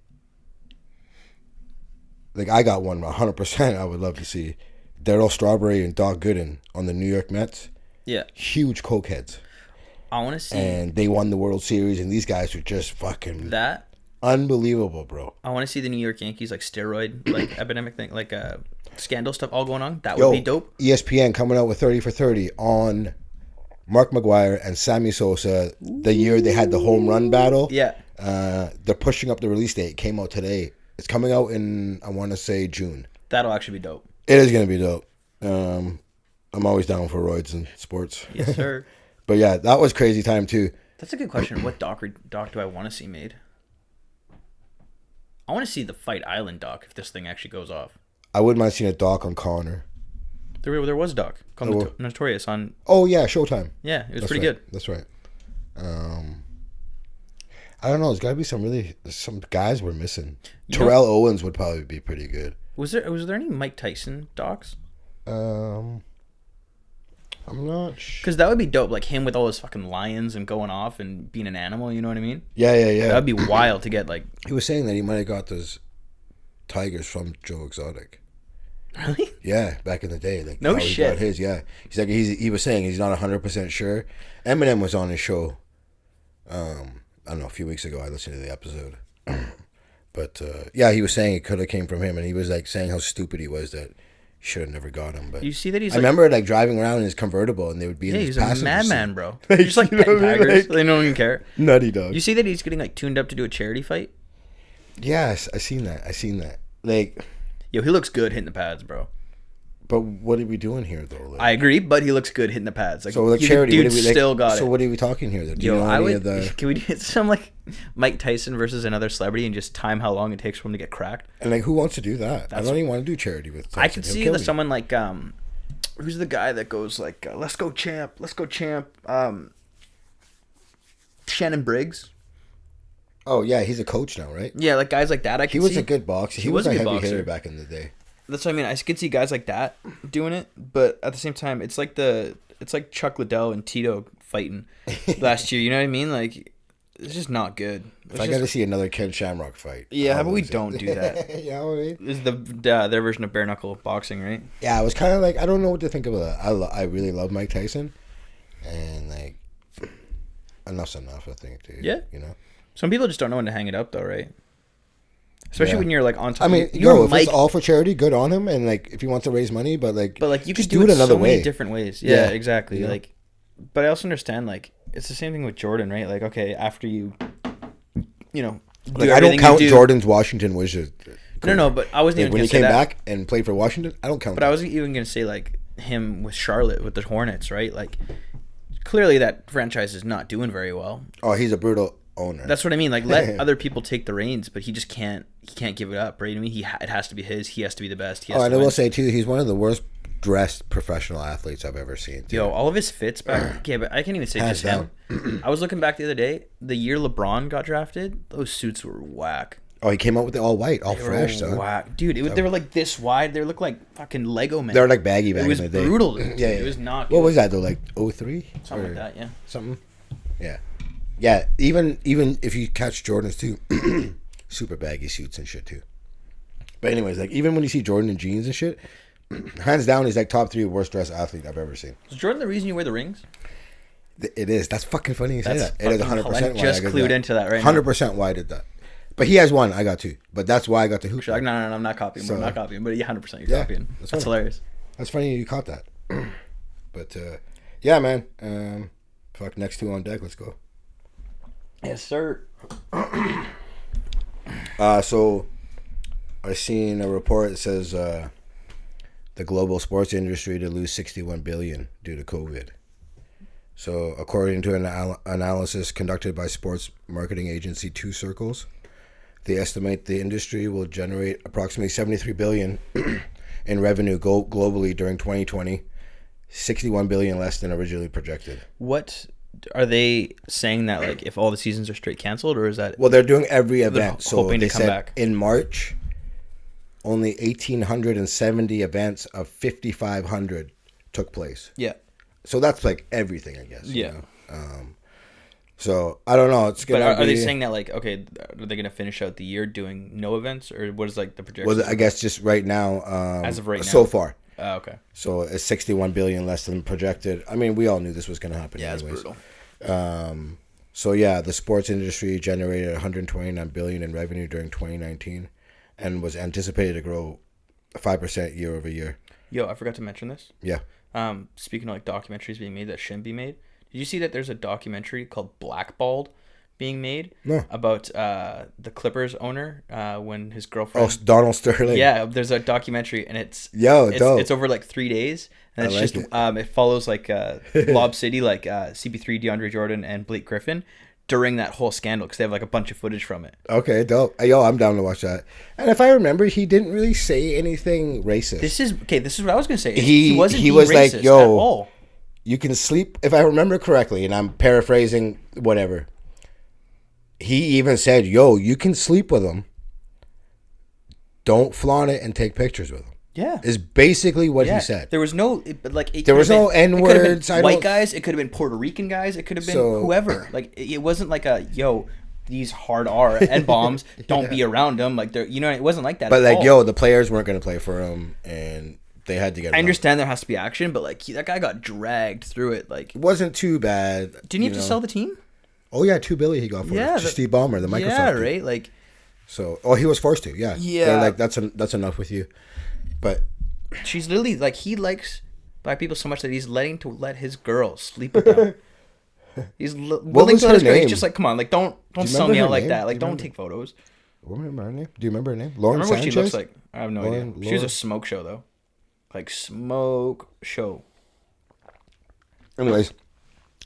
Like I got one 100%. I would love to see Darryl Strawberry and Doc Gooden on the New York Mets. Yeah, huge cokeheads. I want to see. And they won the World Series, and these guys are just fucking that unbelievable, bro. I want to see the New York Yankees like steroid like epidemic thing, like scandal stuff all going on. That would be dope. ESPN coming out with 30 for 30 on Mark McGwire and Sammy Sosa. The year they had the home run battle. Yeah. They're pushing up the release date. It came out today. It's coming out in I want to say June. That'll actually be dope. It is gonna be dope. I'm always down for roids and sports. Yes, sir. But yeah, that was crazy time too. That's a good question. What doc do I want to see made? I want to see the Fight Island doc if this thing actually goes off. I wouldn't mind seeing a doc on Connor. There was a doc called Notorious on. Oh yeah, Showtime. Yeah, it was pretty good. That's right. I don't know. There's got to be some guys we're missing. Terrell Owens would probably be pretty good. Was there any Mike Tyson docs? I'm not sure. Because that would be dope, like him with all his fucking lions and going off and being an animal, you know what I mean? Yeah. That'd be wild to get, like... He was saying that he might have got those tigers from Joe Exotic. Really? Yeah, back in the day. Like, no shit. He got his, yeah. He's like, he was saying he's not 100% sure. Eminem was on his show, I don't know, a few weeks ago. I listened to the episode. But, yeah, he was saying it could have came from him, and he was, like, saying how stupid he was that... Should have never got him, but you see that he's. I remember like driving around in his convertible, and they would be in his passenger seat. He's a madman, bro. He's just like petting tigers. They don't even care. Nutty dog. You see that he's getting like tuned up to do a charity fight. Yes, I seen that. Like, Yo, he looks good hitting the pads, bro. but what are we doing here though? Like, I agree, but he looks good hitting the pads. Like, so like the charity, dude still got it. So what are we talking here? Though? Do you Yo, know I any would. of the? Can we do some like Mike Tyson versus another celebrity and just time how long it takes for him to get cracked? And like, who wants to do that? I don't even want to do charity with. Tyson. I could He'll see kill me. someone like who's the guy that goes like, let's go champ, Shannon Briggs. Oh yeah, he's a coach now, right? Yeah, like guys like that. He was a good boxer. He was a good heavy boxer. hitter back in the day. That's what I mean. I could see guys like that doing it, but at the same time, it's like Chuck Liddell and Tito fighting last year. You know what I mean? Like, it's just not good. If I got to see another Ken Shamrock fight. Yeah, how about we don't do that? Yeah, what I mean? This is their version of bare knuckle boxing, right? Yeah, I was kind of like, I don't know what to think of that. I really love Mike Tyson, and like, enough's enough, I think, dude. Yeah. You know? Some people just don't know when to hang it up, though, right? Especially when you're like on top. I mean, you're if it's all for charity, good on him, and like if he wants to raise money, but like you just could do it another so way. many different ways. Yeah, exactly. You know? Like, but I also understand like it's the same thing with Jordan, right? Like, okay, after you know, Like I don't count Jordan's Washington Wizards. No, but I wasn't Like, even when gonna he say came that. back and played for Washington. I don't count. But I wasn't even gonna say like him with Charlotte with the Hornets, right? Like, clearly that franchise is not doing very well. Oh, he's a brutal owner. That's what I mean. Like, let other people take the reins, but he just can't. He can't give it up, right? I mean, it has to be his. He has to be the best. He has and to I will win. say too, he's one of the worst dressed professional athletes I've ever seen. Too. Yo, all of his fits back. Yeah, but I can't even say Hands just him. I was looking back the other day. The year LeBron got drafted, those suits were whack. Oh, he came out with the all white, all They fresh, were son. whack, dude. They were like this wide. They looked like fucking Lego men. They were like baggy back It was in the day. brutal. Dude. Yeah, It was not. Good. What was that though? Like 03? Something like that. Yeah. Something. Yeah, yeah. Even if you catch Jordans too, super baggy suits and shit too. But anyways, like even when you see Jordan in jeans and shit, hands down, he's like top 3 worst dressed athlete I've ever seen. Is Jordan the reason you wear the rings? It is. That's fucking funny you say That's that. It is 100% I why just I got clued that. into that right now. 100% why I did that. But he has one. I got 2. But that's why I got the hoop. Like, no, I'm not copying. I'm not copying. But 100% you're Yeah, copying. that's That's funny. hilarious. That's funny you caught that. But yeah, man. Fuck, next 2 on deck. Let's go. Yes, sir. So I seen a report that says the global sports industry to lose $61 billion due to COVID. So according to an analysis conducted by sports marketing agency Two Circles, they estimate the industry will generate approximately $73 billion in revenue globally during 2020, $61 billion less than originally projected. What are they saying that like if all the seasons are straight canceled, or is that? Well, they're doing every event. So hoping to they come said back. in March, only 1,870 events of 5,500 took place. Yeah. So that's like everything, I guess. Yeah. You know? So I don't know. It's But gonna. are they saying that like okay, are they gonna finish out the year doing no events, or what is like the projection? Well, I guess just right now. As of right now. So far. Okay. So it's 61 billion less than projected. I mean, we all knew this was gonna happen. Yeah, anyways. it's brutal. So yeah, the sports industry generated 129 billion in revenue during 2019, and was anticipated to grow 5% year over year. Yo, I forgot to mention this. Yeah. Speaking of like documentaries being made that shouldn't be made, did you see that there's a documentary called Blackballed being made? No. About the Clippers owner when his girlfriend. Oh, Donald Sterling. Yeah, there's a documentary and it's dope. It's over like 3 days and it's I like just it. it follows like Lob City, like CP3, DeAndre Jordan, and Blake Griffin during that whole scandal because they have like a bunch of footage from it. Okay, dope. Yo, I'm down to watch that. And if I remember, he didn't really say anything racist. This is what I was gonna say. He wasn't he being was like, racist yo, at all. You can sleep, if I remember correctly, and I'm paraphrasing whatever. He even said, yo, you can sleep with them. Don't flaunt it and take pictures with them. Yeah. Is basically what he said. There was no like. There was no N-words. White guys. It could have been Puerto Rican guys. It could have been whoever. Like it wasn't like a yo. These hard R N bombs. Don't be around them. Like they're it wasn't like that. But at like all. yo, the players weren't going to play for him, and they had to get. I understand there has to be action, but like that guy got dragged through it. Like It wasn't too bad. didn't he have to sell the team? Oh yeah, $2 billion he got for it. To Steve Ballmer, the Microsoft. Yeah, dude. right. Like So, he was forced to. Yeah. Yeah. They're like that's enough with you, but. she's literally like he likes black people so much that he's let his girl sleep with them. He's willing was to her let his girl. name? He's just like, come on, like don't you sell remember me her out like name? that. Like Do you don't remember? take photos. Remember her name? Do you remember her name? I Lauren remember Sanchez? what she looks like. I have no Lauren- idea. She was Lauren- a smoke show though, like smoke show. Anyways,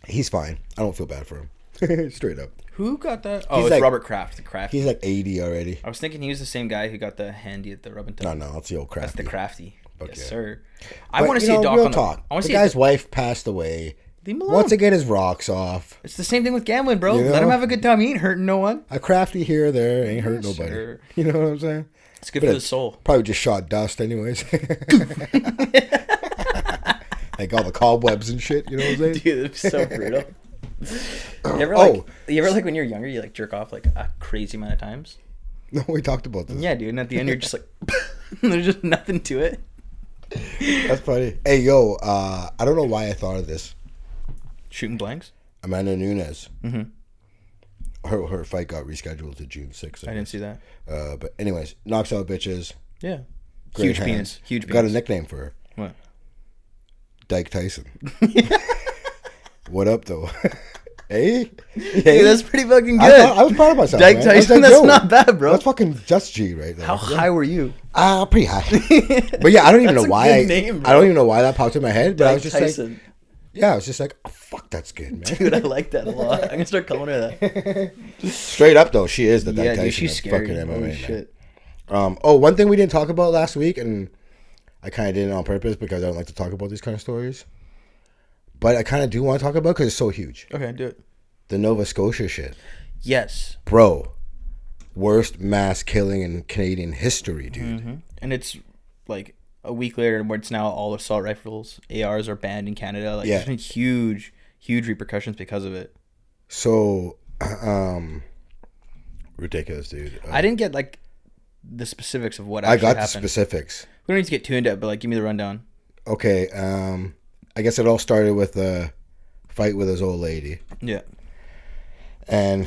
he's fine. I don't feel bad for him. Straight up. Who got that? Oh, He's it's like- Robert Kraft. The Kraft. He's like 80 already. I was thinking he was the same guy who got the handy at the rub and tug. No, it's the old Crafty. That's the Crafty. Fuck Yes, yeah. sir. I But, want to you see a know, doc real on talk. I want The to see guy's wife passed away. Leave him alone. Wants to get his rocks off. It's the same thing with gambling, bro. You know? Let him have a good time. He ain't hurting no one. A Crafty here or there ain't hurt Yes, nobody. sir. You know what I'm saying? It's good But for the it's soul. Probably just shot dust anyways. Like all the cobwebs and shit, you know what I'm saying? Dude, it's so brutal. You ever like when you're younger, you like jerk off like a crazy amount of times? No, we talked about this. Yeah, dude. And at the end, you're just like, there's just nothing to it. That's funny. Hey, yo, I don't know why I thought of this. Shooting blanks? Amanda Nunes. Mm-hmm. Her fight got rescheduled to June 6th. I didn't see that. But anyways, knocks out bitches. Yeah. Great Huge hands. penis. Huge penis. Got a nickname for her. What? Dyke Tyson. What up, though? Hey? Hey, that's pretty fucking good. I was proud of myself. Dyke man. I was Tyson, like, that's yo, not bad, bro. That's fucking just G right there. How high were you? Pretty high. But yeah, I don't even That's know a why. good name, bro. I don't even know why that popped in my head. But I was Dyke just Tyson. like, yeah, I was just like, oh, fuck, that's good, man. Dude, I like that a lot. I'm gonna start calling her that. Straight up though, she is the Dyke Yeah, Tyson dude, she's of scary. fucking MMA. Holy Man. shit. One thing we didn't talk about last week, and I kind of did it on purpose because I don't like to talk about these kind of stories. But I kind of do want to talk about because it's so huge. Okay, do it. The Nova Scotia shit. Yes. Bro, worst mass killing in Canadian history, dude. Mm-hmm. And it's like a week later where it's now all assault rifles, ARs are banned in Canada. Like, there's been huge repercussions because of it. So, ridiculous, dude. I didn't get like the specifics of what I actually got happened. the specifics. We don't need to get too into it, but like, give me the rundown. Okay, I guess it all started with a fight with his old lady. Yeah. And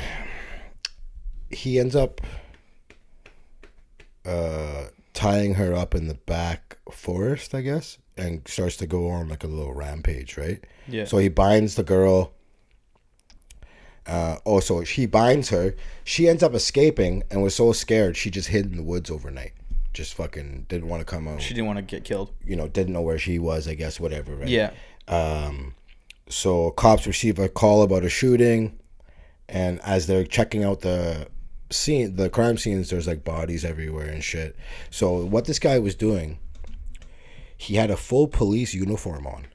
he ends up tying her up in the back forest, I guess, and starts to go on like a little rampage, right? Yeah. So he binds the girl. So he binds her. She ends up escaping and was so scared she just hid in the woods overnight. Just fucking didn't want to come out. She didn't want to get killed. You know, didn't know where she was, I guess, whatever, right? Yeah. So cops receive a call about a shooting, and as they're checking out the scene, the crime scenes, there's like bodies everywhere and shit. So what this guy was doing, he had a full police uniform on.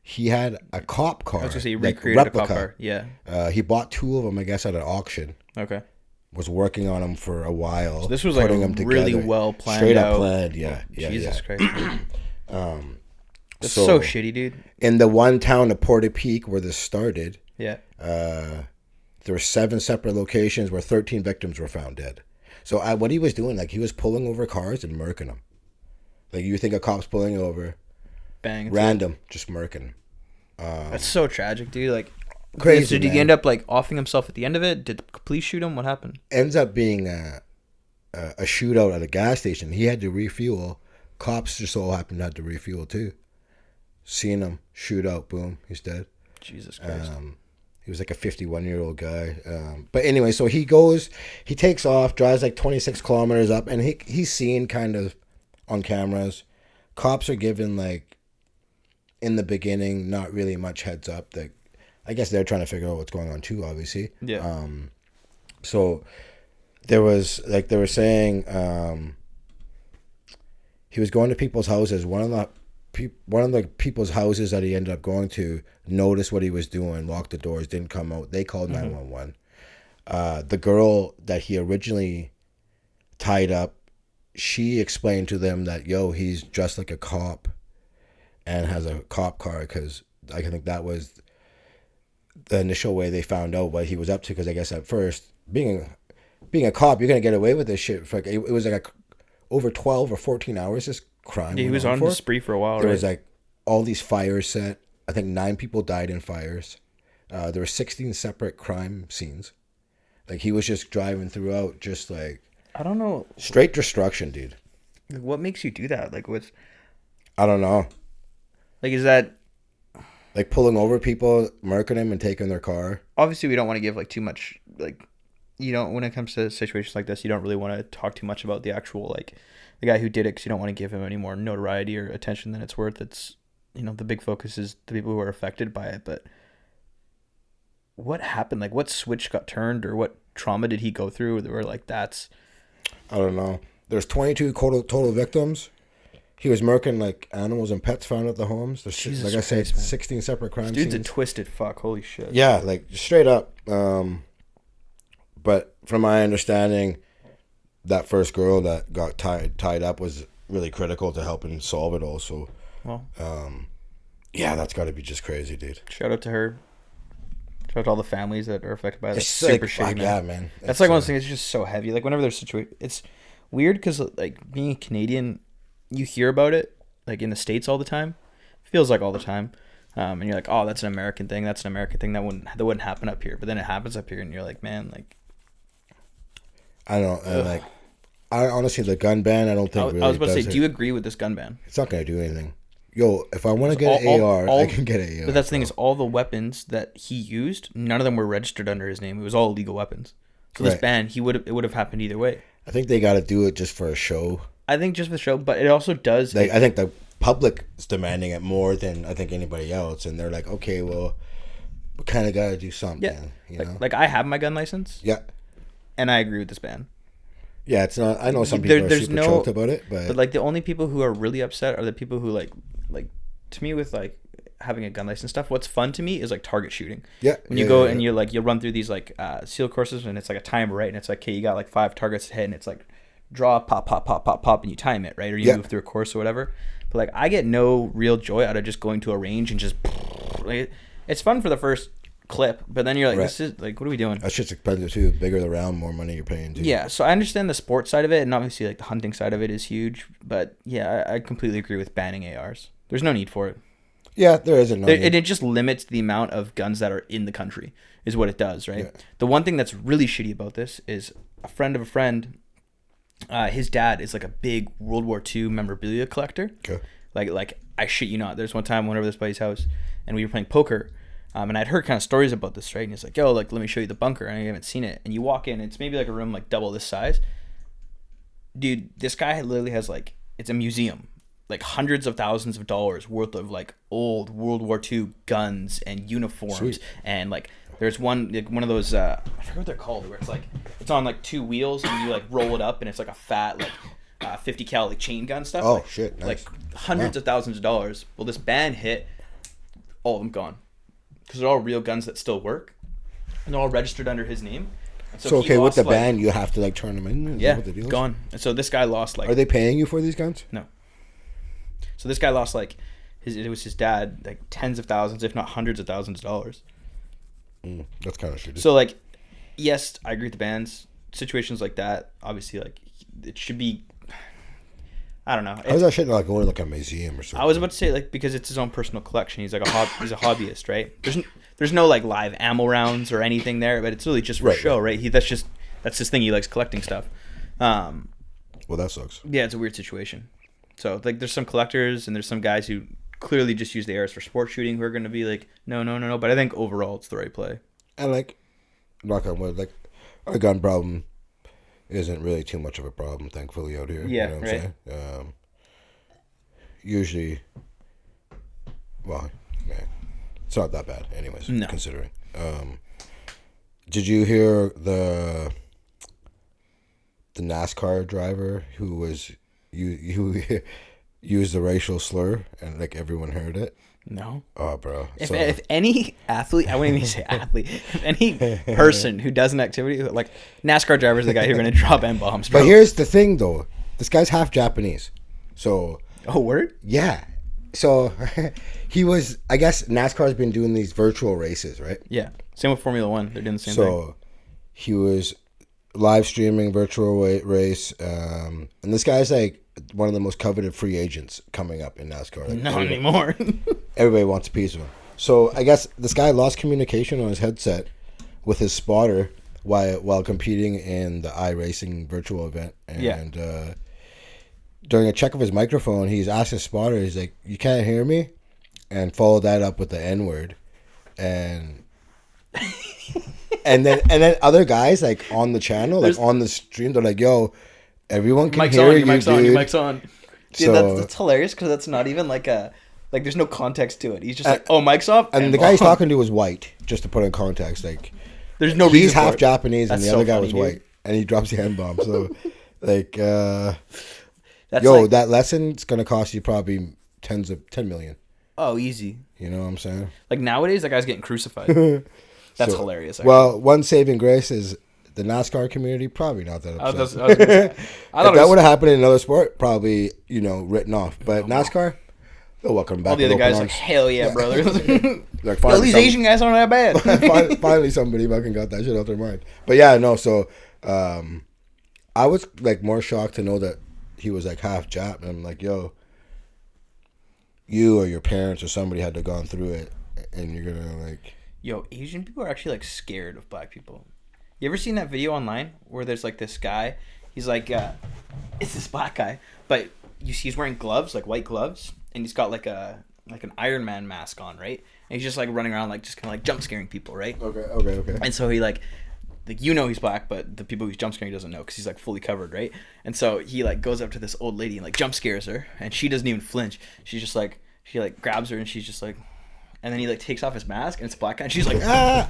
He had a cop car. I was gonna say he like recreated replica. a cop car. Yeah. He bought 2 of them, I guess, at an auction. Okay. Was working on them for a while. So this was like putting a them really together. well planned. Straight out. up planned, yeah. Jesus Christ. That's So- so shitty, dude. In the one town of Portapique where this started, Yeah. there were 7 separate locations where 13 victims were found dead. So what he was doing, like he was pulling over cars and murking them. Like you think a cop's pulling over, Bang. random, just murking. That's so tragic, dude. Like, Crazy, Did he man. end up like offing himself at the end of it? Did the police shoot him? What happened? Ends up being a shootout at a gas station. He had to refuel. Cops just so happened to have to refuel too. Seen him, shoot out, boom, he's dead. Jesus Christ. He was like a 51-year-old guy. But anyway, so he takes off, drives like 26 kilometers up, and he's seen kind of on cameras. Cops are given like, in the beginning, not really much heads up. That I guess they're trying to figure out what's going on too, obviously. Yeah. So there was, like they were saying, he was going to people's houses. One of the people's houses that he ended up going to noticed what he was doing, locked the doors, didn't come out. They called 911. The girl that he originally tied up, she explained to them that, yo, he's dressed like a cop and has a cop car, because I think that was the initial way they found out what he was up to, because I guess at first, being a cop, you're going to get away with this shit. For it was like over 12 or 14 hours, this crime. Yeah, he was on the spree for a while, There right? was like all these fires set. I think 9 people died in fires. There were 16 separate crime scenes. Like he was just driving throughout, just like I don't know. straight destruction, dude. Like, what makes you do that? Like, what's I don't know. like? Is that Like pulling over people, murking them, and taking their car. obviously we don't want to give like too much like you don't, when it comes to situations like this, you don't really want to talk too much about the actual, like, the guy who did it, because you don't want to give him any more notoriety or attention than it's worth. It's, the big focus is the people who are affected by it. But what happened? Like, what switch got turned, or what trauma did he go through where, like, that's... I don't know. There's 22 total victims. He was murking, like, animals and pets found at the homes. There's, Jesus like I said, Christ, man. 16 separate crime This dude's scenes. a twisted fuck. Holy shit. Yeah, like, straight up. But from my understanding, that first girl that got tied up was really critical to helping solve it all. So, Well, yeah, that's got to be just crazy, dude. shout out to her. Shout out to all the families that are affected by it. That's It's super like, shitty, fuck, man. yeah, man. That's like one of those things. It's just so heavy. Like, whenever there's situation, it's weird because, like, being a Canadian, you hear about it, like, in the States all the time. Feels like all the time. And you're like, oh, that's an American thing. That's an American thing. That wouldn't happen up here. But then it happens up here, and you're like, man, like... I don't know. Like, I honestly, the gun ban, I don't think really I was about to say, does do you agree with this gun ban? It's not going to do anything. Yo, if I want to get an AR, I can get an AR. But that's the thing is, all the weapons that he used, none of them were registered under his name. It was all illegal weapons. So this Right. ban, it would have happened either way. I think they got to do it just for a show. I think just for the show, but it also does... I think the public is demanding it more than I think anybody else. And they're like, okay, well, we kind of got to do something. Yeah. You know? Like, I have my gun license. Yeah. And I agree with this ban. Yeah, it's not... I know some people are super choked about it, But, like, the only people who are really upset are the people who, like, to me, with, like, having a gun license stuff, what's fun to me is, like, target shooting. Yeah. When you go and you're, like, you run through these, like, SEAL courses, and it's, like, a timer, right? And it's, like, okay, you got, like, 5 targets to hit, and it's, like, draw, pop, pop, pop, pop, pop, and you time it, right? Or you move through a course or whatever. But, like, I get no real joy out of just going to a range and just... Like, it's fun for the first clip, but then you're like, this is, like, what are we doing? That shit's expensive, too. The bigger the round, more money you're paying, too. Yeah, so I understand the sports side of it, and obviously, like, the hunting side of it is huge. But, yeah, I completely agree with banning ARs. There's no need for it. Yeah, there isn't. No need. It just limits the amount of guns that are in the country, is what it does, right? Yeah. The one thing that's really shitty about this is a friend of a friend, his dad is, like, a big World War II memorabilia collector. Okay. Like I shit you not. There's one time I went over to this buddy's house, and we were playing poker. And I'd heard kind of stories about this, right? And he's like, yo, like, let me show you the bunker. And I haven't seen it. And you walk in, it's maybe like a room like double this size. Dude, this guy literally has, like, it's a museum. Like, hundreds of thousands of dollars worth of, like, old World War II guns and uniforms. Sweet. And, like, there's one of those, I forget what they're called, where it's, like, it's on, like, 2 wheels, and you, like, roll it up, and it's, like, a fat, like, 50 cal, like, chain gun stuff. Oh, like, shit. Nice. Like, hundreds of thousands of dollars. Well, this ban hit, all of them gone. Because they're all real guns that still work, and they're all registered under his name. So okay, with the ban, you have to, like, turn them in? Yeah, gone. And so this guy lost, like... Are they paying you for these guns? No. So this guy lost, like, it was his dad, like, tens of thousands, if not hundreds of thousands of dollars. That's kind of shitty. So, like, yes, I agree with the bans. Situations like that, obviously, like, it should be... I don't know. How's that shit like going to, like, a museum or something? I was about to say, like, because it's his own personal collection. He's like he's a hobbyist, right? There's no, like, live ammo rounds or anything there, but it's really just for show, right? That's his thing. He likes collecting stuff. Well, that sucks. Yeah, it's a weird situation. So, like, there's some collectors and there's some guys who clearly just use the ARs for sport shooting who are going to be like, no. But I think overall it's the right play. And, like, knock on wood, like, our gun problem isn't really too much of a problem, thankfully, out here. Yeah, you know what I'm saying? Usually, well, yeah, it's not that bad, anyways. No. Considering. Did you hear the NASCAR driver who was who used the racial slur and, like, everyone heard it? No. Oh, bro. If any athlete, I wouldn't even say athlete, if any person who does an activity, like, NASCAR drivers are the guy who are going to drop M-bombs, bro. But here's the thing, though. This guy's half Japanese. So... Oh, word? Yeah. So, he was... I guess NASCAR's been doing these virtual races, right? Yeah. Same with Formula One. They're doing the same thing. So, he was live streaming virtual race. And this guy's, like, one of the most coveted free agents coming up in NASCAR. Like, Not anymore. Everybody wants a piece of him. So I guess this guy lost communication on his headset with his spotter while competing in the iRacing virtual event. And during a check of his microphone, he's asked his spotter, he's like, "You can't hear me?" And followed that up with the N-word. And And then other guys like on the channel, like on the stream, they're like, "Yo, everyone can hear you, mic's dude." on, your mic's on. Dude, So, that's hilarious because that's not even like a like. There's no context to it. He's just like, "Oh, mic's off," and the guy he's talking to was white. Just to put in context, like there's no. He's reason half for it. Japanese, That's and the so other guy funny, was dude. white, and he drops the N bomb. So, like, That's yo, like, that lesson's gonna cost you probably 10 million. oh, easy. You know what I'm saying? Like nowadays, that guy's getting crucified. That's So, hilarious. Actually. Well, one saving grace is the NASCAR community probably not that upset. I was gonna say, If that would have happened in another sport, probably written off. But NASCAR, they'll welcome back. all the other with guys open like, arms. hell yeah, brother. Like, Yo, these Asian guys aren't that bad. finally somebody fucking got that shit out their mind. But yeah, no. So I was like more shocked to know that he was like half Jap, and I'm like, yo, you or your parents or somebody had to have gone through it, and you're gonna like. Yo, Asian people are actually like scared of black people. You ever seen that video online where there's like this guy? He's like, it's this black guy, but you see he's wearing gloves, like white gloves, and he's got like an Iron Man mask on, right? And he's just like running around, like just kind of like jump scaring people, right? Okay. And so he like he's black, but the people he's jump scaring doesn't know because he's like fully covered, right? And so he like goes up to this old lady and like jump scares her, and she doesn't even flinch. She's just like she like grabs her and she's just like. And then he like takes off his mask and it's a black guy and she's like, ah!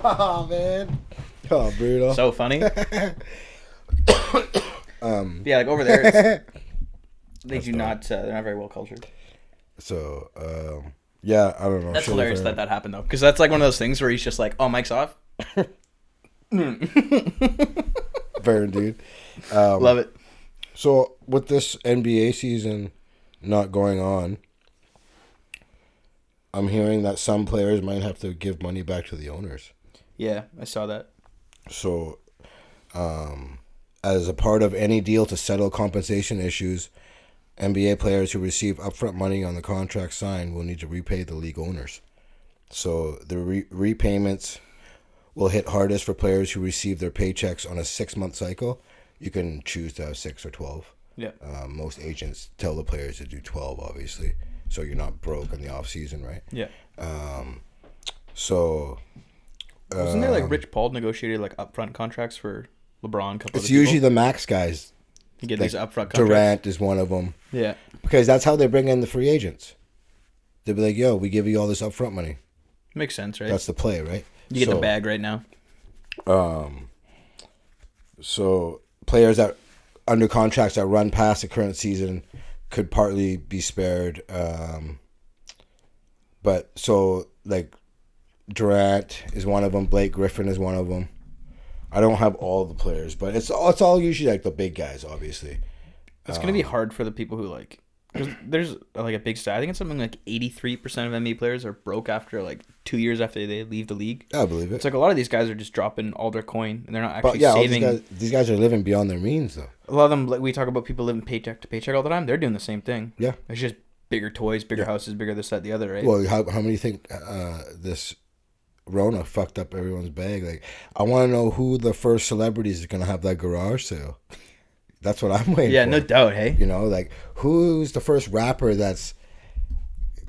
Oh man, oh brutal. So funny. Yeah, like over there, they do not. They're not very well cultured. So yeah, I don't know. That's hilarious that happened though, because that's like one of those things where he's just like, "Oh, mic's off." Fair dude. Love it. So with this NBA season not going on, I'm hearing that some players might have to give money back to the owners. Yeah, I saw that. So, as a part of any deal to settle compensation issues, NBA players who receive upfront money on the contract signed will need to repay the league owners. So the repayments will hit hardest for players who receive their paychecks on a 6-month cycle. You can choose to have 6 or 12. Yeah. Most agents tell the players to do 12, obviously, so you're not broke in the off season, right? Yeah. So. Wasn't there like Rich Paul negotiated like upfront contracts for LeBron? It's usually the max guys. You get these upfront contracts. Durant is one of them. Yeah. Because that's how they bring in the free agents. They'll be like, yo, we give you all this upfront money. Makes sense, right? That's the play, right? You get the bag right now. So players that under contracts that run past the current season could partly be spared. But so like Durant is one of them. Blake Griffin is one of them. I don't have all the players, but it's all usually like the big guys, obviously. It's gonna be hard for the people who like, because there's like a big stat. I think it's something like 83% of NBA players are broke after like 2 years after they leave the league. I believe it. It's like a lot of these guys are just dropping all their coin and they're not actually But yeah, saving. these guys are living beyond their means, though. A lot of them, like we talk about people living paycheck to paycheck all the time. They're doing the same thing. Yeah, it's just bigger toys, bigger houses, bigger this, that, the other, right? Well, how many think this Rona fucked up everyone's bag? Like, I want to know who the first celebrities is gonna have that garage sale. That's what I'm waiting for. Yeah, no doubt, hey? You know, like, who's the first rapper that's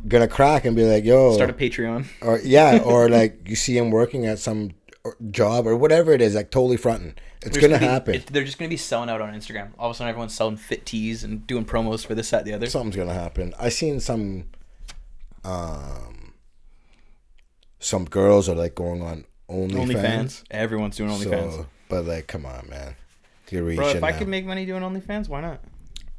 gonna crack and be like, yo... Start a Patreon. Or, yeah, or, like, you see him working at some job or whatever it is, like, totally fronting. It's gonna happen. They're just gonna be selling out on Instagram. All of a sudden, everyone's selling fit tees and doing promos for this, that, the other. Something's gonna happen. I seen some girls are, like, going on OnlyFans. Everyone's doing OnlyFans. But, like, come on, man. Bro, if I could make money doing OnlyFans, why not?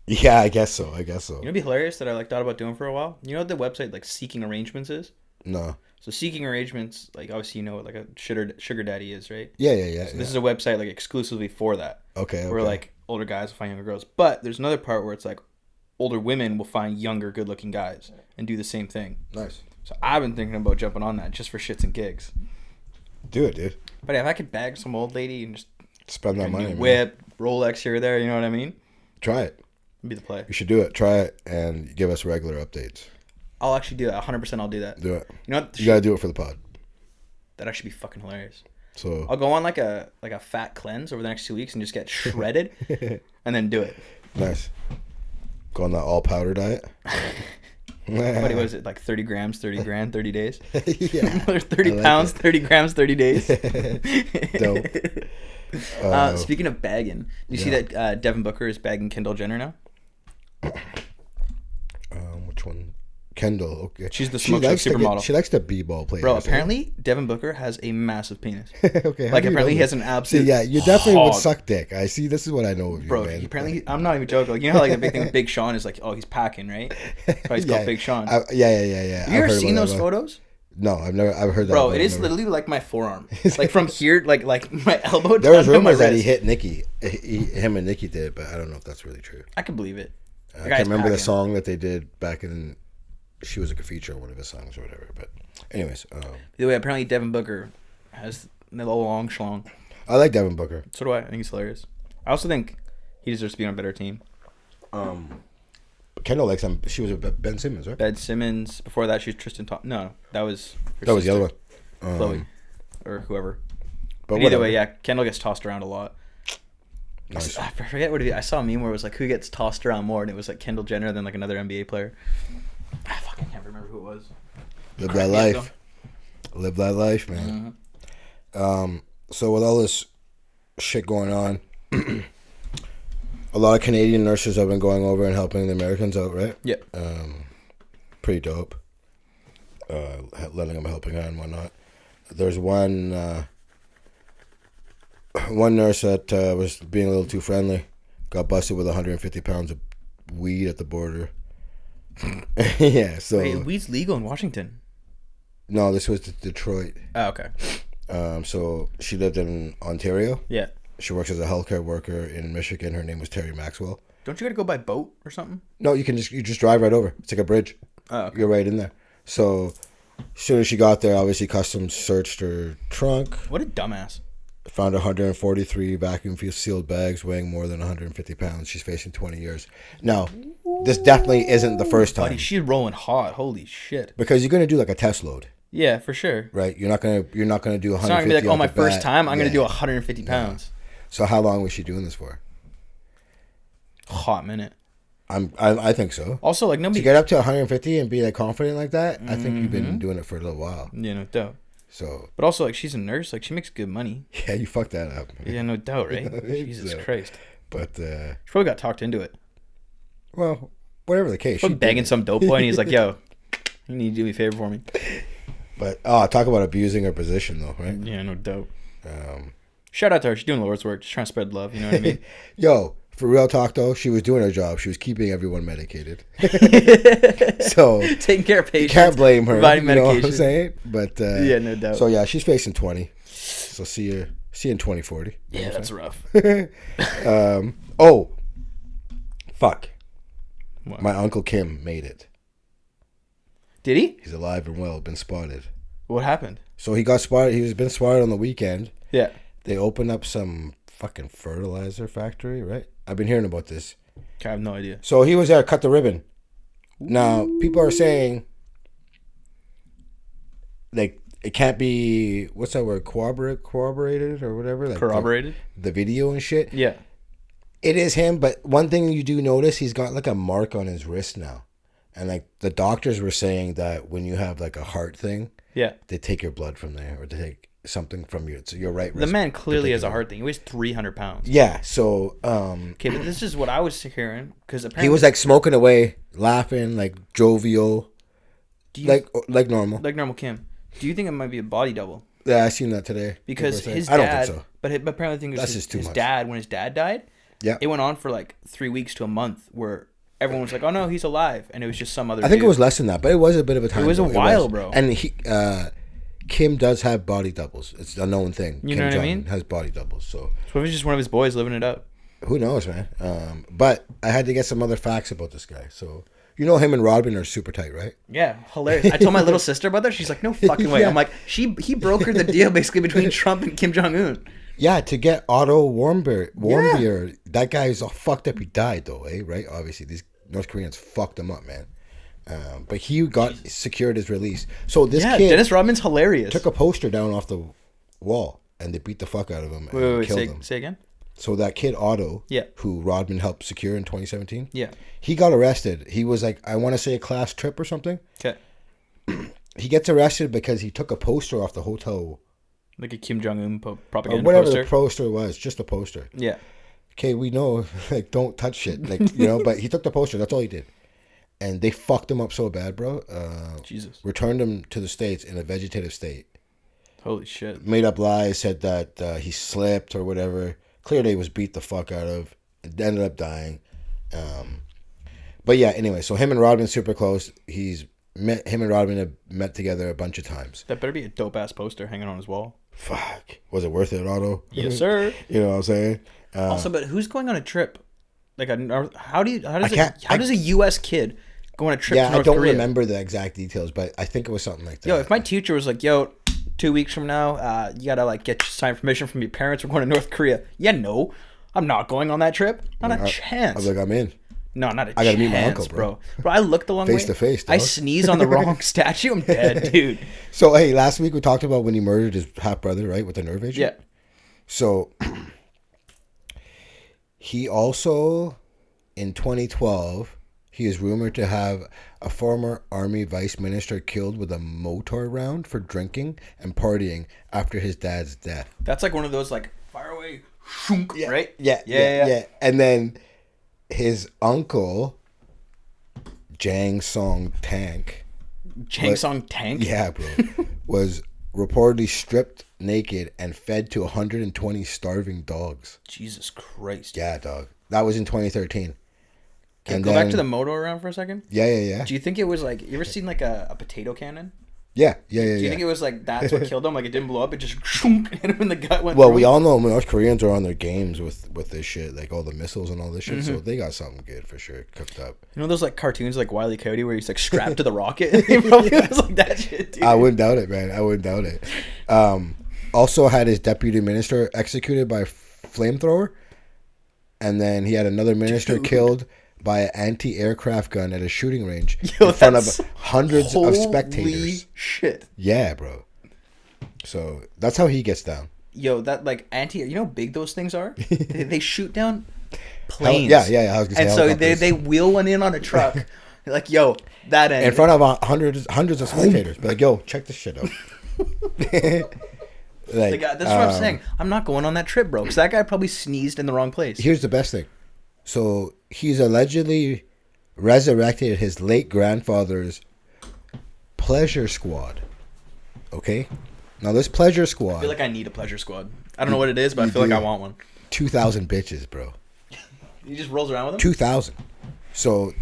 Yeah, I guess so. You know, it'd be hilarious that I like thought about doing for a while. You know what the website like Seeking Arrangements is? No. So Seeking Arrangements, like obviously you know what like a sugar daddy is, right? Yeah. So this is a website like exclusively for that. Okay. Where like older guys will find younger girls, but there's another part where it's like older women will find younger, good-looking guys and do the same thing. Nice. So I've been thinking about jumping on that just for shits and gigs. Do it, dude. But if I could bag some old lady and just spend that money, whip, Rolex here or there, you know what I mean? Try it. It'd be the play. You should do it. Try it and give us regular updates. I'll actually do that. 100% I'll do that. Do it. You know what? You gotta do it for the pod. That'd actually be fucking hilarious. So I'll go on like a fat cleanse over the next 2 weeks and just get shredded and then do it. Nice. Go on that all powder diet. What was it, like 30 grams, 30 grand, 30 days? Yeah. 30 like pounds, it. 30 grams, 30 days. Dope. Speaking of bagging, you see that Devin Booker is bagging Kendall Jenner now? Which one? Kendall. Okay. She's the smoke show supermodel. She likes the b-ball players. Bro, apparently Devin Booker has a massive penis. Okay. Like, apparently he has an absolute See, yeah, you definitely would hog. suck dick. I see. This is what I know of you, Bro, man. apparently, I'm not even joking. Like, you know how like the big thing with Big Sean is like, oh, he's packing, right? That's why he's called Big Sean. Yeah. Have you ever seen those photos? No, I've never. I've heard that. Bro, it is literally like my forearm, like from here, like my elbow. There was down to my rumors that he wrist. hit Nicki. Him and Nicki did, but I don't know if that's really true. I can believe it. I can't remember the song that they did back in. She was like a feature on one of his songs or whatever. But anyways, the way apparently Devin Booker has the little long schlong. I like Devin Booker. So do I. I think he's hilarious. I also think he deserves to be on a better team. Kendall likes him. She was with Ben Simmons, right? Ben Simmons. Before that, she was Tristan Thompson. No, that was her That was the sister, other one. Chloe, or whoever. But Either whatever. way, yeah, Kendall gets tossed around a lot. Nice. I forget what I saw a meme where it was like who gets tossed around more, and it was like Kendall Jenner than like another NBA player. I fucking can't remember who it was. Live that life. Live that life, man. Mm-hmm. So with all this shit going on, a lot of Canadian nurses have been going over and helping the Americans out, right? Yeah. Pretty dope. Letting them helping out and whatnot. There's one nurse that was being a little too friendly, got busted with 150 pounds of weed at the border. Yeah, so Wait, weed's legal in Washington. no, this was Detroit. Oh, okay. So she lived in Ontario. Yeah. She works as a healthcare worker in Michigan. Her name was Terry Maxwell. Don't you gotta go by boat or something? No, you just drive right over. It's like a bridge. Oh, okay. You're right in there. So as soon as she got there, obviously customs searched her trunk. What a dumbass. Found 143 vacuum sealed bags weighing more than 150 pounds. She's facing 20 years. Now, this definitely isn't the first time. Buddy, she's rolling hot. Holy shit. Because you're gonna do like a test load, Yeah, for sure. right? You're not gonna do 150. It's not gonna be like, oh, my off the first bat. time, I'm gonna Yeah. do 150 pounds. So how long was she doing this for? Hot minute. I think so. Also, like To nobody. get up to 150 and be like confident like that, I think you've been doing it for a little while. Yeah, no doubt. So But also, like she's a nurse. Like she makes good money. yeah, you fucked that up. Yeah, no doubt, right? Jesus So, Christ. But She probably got talked into it. well, whatever the case, Probably she begging did. some dope boy, and he's like, "Yo, you need to do me a favor for me." But talk about abusing her position though, right? Yeah, no doubt. Shout out to her. She's doing the Lord's work. Just trying to spread love. You know what I mean? Yo, for real talk though, she was doing her job. She was keeping everyone medicated. So Taking care of you patients. can't blame her. Providing You know what I'm medication. saying? But Yeah, no doubt. So yeah, she's facing 20. So see you in 2040. Yeah, that's rough. Oh, fuck! What? My uncle Kim made it. Did he? He's alive and well. Been spotted. What happened? So he got spotted. He's been spotted on the weekend. Yeah. They opened up some fucking fertilizer factory, right? I've been hearing about this. I have no idea. So he was there, cut the ribbon. Now people are saying, like, it can't be, what's that word? Corroborated or whatever. Like Corroborated? the video and shit. Yeah. It is him, but one thing you do notice, he's got like a mark on his wrist now, and like the doctors were saying that when you have like a heart thing, Yeah. they take your blood from there, or they take something from your right wrist. The man clearly has a heart thing. He weighs 300 pounds. Yeah, so Okay, but this is what I was hearing because apparently he was like smoking away, laughing, like jovial, like normal. like normal Kim. Do you think it might be a body double? Yeah, I seen that today. Because People are saying- his I don't dad, think so. but apparently the thing is That's just too his much. dad, when his dad died, Yeah, it went on for like 3 weeks to a month where everyone was like, "Oh no, he's alive," and it was just some other. I think it dude. was less than that, but it was a bit of a time. It was a ago. while, bro. And Kim does have body doubles. It's a known thing. You Kim know what I Jong mean? has body doubles. So So it was just one of his boys living it up. who knows, man? But I had to get some other facts about this guy. So you know him and Rodman are super tight, right? Yeah, hilarious. I told my little sister about that. She's like, "No fucking way." Yeah. I'm like, he brokered the deal basically between Trump and Kim Jong Un. Yeah, to get Otto Warmbier, that guy's all fucked up. He died though, right? Obviously, these North Koreans fucked him up, man. But he secured his release. So this kid Dennis Rodman's hilarious. took a poster down off the wall, and they beat the fuck out of him and wait, killed him. say again. So that kid Otto, Yeah. who Rodman helped secure in 2017, Yeah. he got arrested. He was like, I want to say a class trip or something. Okay. He gets arrested because he took a poster off the hotel. Like a Kim Jong-un Or propaganda whatever poster. the poster was, just a poster. Yeah. Okay, we know, like, don't touch shit. Like, but he took the poster. That's all he did. And they fucked him up so bad, bro. Jesus. Returned him to the States in a vegetative state. Holy shit. Made up lies, said that he slipped or whatever. Clearly he was beat the fuck out of. Ended up dying. But yeah, anyway, so him and Rodman super close. Him and Rodman have met together a bunch of times. That better be a dope-ass poster hanging on his wall. Fuck. Was it worth it, Otto? Yes, sir. You know what I'm saying? Also, but who's going on a trip? Like, how does a U.S. kid go on a trip to North Korea? I don't remember the exact details, but I think it was something like that. Yo, if my teacher was like, yo, 2 weeks from now, you gotta like get sign permission from your parents. We're going to North Korea. Yeah, no, I'm not going on that trip. Not a chance. I was like, I'm in. No, not a chance. I gotta meet my uncle, bro. Bro, I looked the long way. Face to face, dog. I sneezed on the wrong statue. I'm dead, dude. So, hey, last week we talked about when he murdered his half brother, right, with the nerve agent. Yeah. So he also, in 2012, he is rumored to have a former Army vice minister killed with a mortar round for drinking and partying after his dad's death. That's like one of those like fire away, shunk, Yeah. right? Yeah. And then his uncle, Jang Song Tank. Jang Song Tank? Yeah, bro. Was reportedly stripped naked and fed to 120 starving dogs. Jesus Christ. Yeah, dog. That was in 2013. Okay, go back to the moto around for a second. Yeah. Do you think it was like, you ever seen like a potato cannon? Yeah. Do you think it was like that's what killed him? Like it didn't blow up, it just hit him in the gut. Well, we all know North Koreans are on their games with this shit, like all the missiles and all this shit. So they got something good for sure cooked up. You know those like cartoons like Wile E. Coyote where he's like strapped to the rocket? He probably was like that shit, dude. I wouldn't doubt it, man. I wouldn't doubt it. Also had his deputy minister executed by flamethrower, and then he had another minister killed by an anti-aircraft gun at a shooting range in front of hundreds of spectators. Holy shit. Yeah, bro. So that's how he gets down. Yo, that like you know how big those things are? they shoot down planes. Yeah. I was gonna say and so they wheel one in on a truck. Like, yo, that end. In front of hundreds of spectators. But like, yo, check this shit out. Like, that's what I'm saying. I'm not going on that trip, bro, because that guy probably sneezed in the wrong place. Here's the best thing. So he's allegedly resurrected his late grandfather's pleasure squad. Okay? Now this pleasure squad... I feel like I need a pleasure squad. I don't know what it is, but I feel like I want one. 2,000 bitches, bro. He just rolls around with them? 2,000. So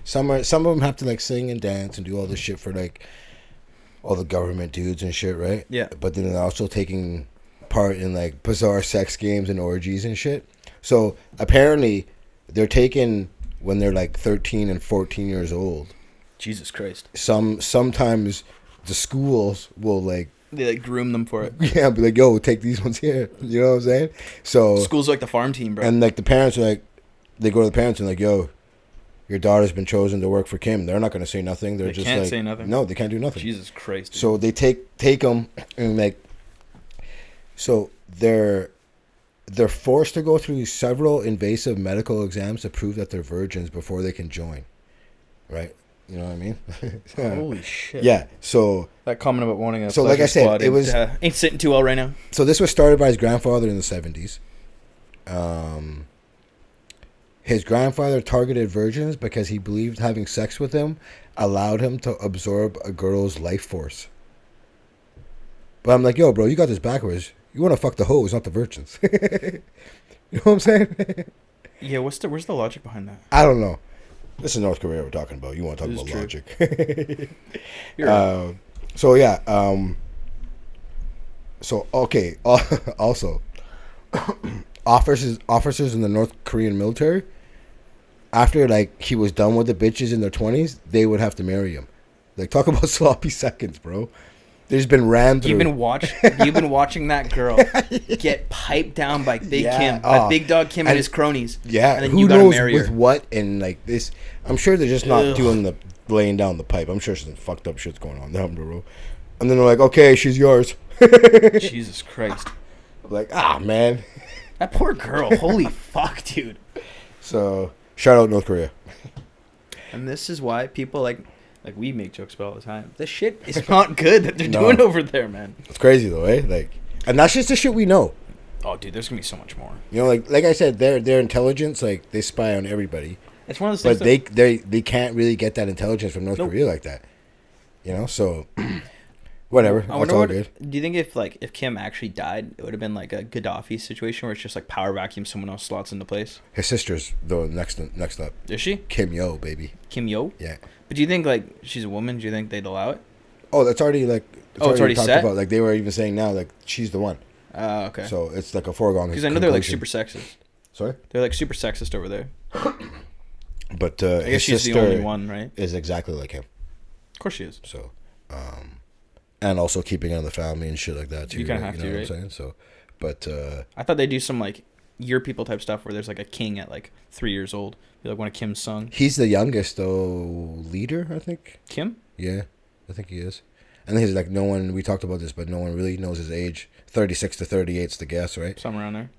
some of them have to like sing and dance and do all this shit for like all the government dudes and shit, right? Yeah. But then they're also taking part in like bizarre sex games and orgies and shit. So apparently they're taken when they're like 13 and 14 years old. Jesus Christ. Sometimes the schools will like... They like groom them for it. Yeah, be like, yo, take these ones here. You know what I'm saying? So school's like the farm team, bro. And like the parents are like, they go to the parents and like, yo, your daughter's been chosen to work for Kim. They're not going to say nothing. They just can't like, say nothing. No, they can't do nothing. Jesus Christ. Dude. So they take them and like, so they're forced to go through several invasive medical exams to prove that they're virgins before they can join. Right? You know what I mean? Holy shit. Yeah. So that comment about wanting a so like I said, squad it was ain't sitting too well right now. So this was started by his grandfather in the 70s. His grandfather targeted virgins because he believed having sex with them allowed him to absorb a girl's life force. But I'm like, yo, bro, you got this backwards. You want to fuck the hoes, not the virgins. You know what I'm saying? Yeah, where's the logic behind that? I don't know. This is North Korea we're talking about. You want to talk about true. logic. Right. So, yeah. So, okay. Also, officers in the North Korean military, after, like, he was done with the bitches in their 20s, they would have to marry him. Like, talk about sloppy seconds, bro. They've just been rammed through. You've been watching that girl get piped down by Big Kim, by Big Dog Kim and his cronies. Yeah, and then who you gotta knows marry with her. what and like this. I'm sure they're just not doing the laying down the pipe. I'm sure some fucked up shit's going on down the road. And then they're like, okay, she's yours. Jesus Christ. I'm like, man. That poor girl. Holy fuck, dude. So shout out North Korea. And this is why people like we make jokes about all the time. This shit is not good that they're doing over there, man. It's crazy though, eh? Like, and that's just the shit we know. Oh, dude, there's gonna be so much more. You know, like I said, their intelligence, like they spy on everybody. It's one of those things. But they can't really get that intelligence from North Korea like that. You know, so whatever. That's all good. Do you think if Kim actually died, it would have been like a Gaddafi situation where it's just like power vacuum, someone else slots into place? His sister's though next up. Is she? Kim Yo, baby. Kim Yo? Yeah. But do you think like she's a woman? Do you think they'd allow it? Oh, that's already like. It's already talked set. About. Like they were even saying now, like she's the one. Okay. So it's like a foregone. Because I know they're like super sexist. Sorry. They're like super sexist over there. But I guess she's the only one, right? Is exactly like him. Of course she is. So, and also keeping it on the family and shit like that too. You kind of have to, right? What I'm saying? So, but I thought they do some like your people type stuff where there's like a king at like 3 years old, be like one of Kim's sons. He's the youngest though leader, I think. Kim? Yeah, I think he is. And he's like no one. We talked about this, but no one really knows his age. 36 to 38's the guess, right? Somewhere around there.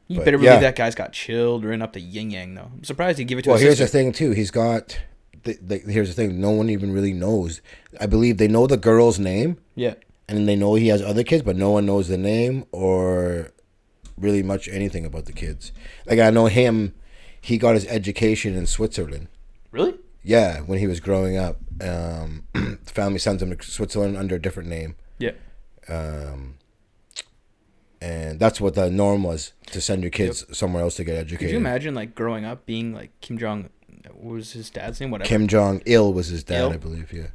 You But, better believe that guy's got children up to yin yang though. I'm surprised he give it to. Well, his here's sister. the thing too. He's got. Here's the thing. No one even really knows. I believe they know the girl's name. Yeah. And they know he has other kids, but no one knows the name or really much anything about the kids. Like I know him. He got his education in Switzerland. Really? Yeah, when he was growing up, the family sends him to Switzerland under a different name. Yeah. And that's what the norm was, to send your kids somewhere else to get educated. Could you imagine like growing up being like Kim Jong? What was his dad's name? Whatever. Kim Jong-il was his dad, Il? I believe. Yeah.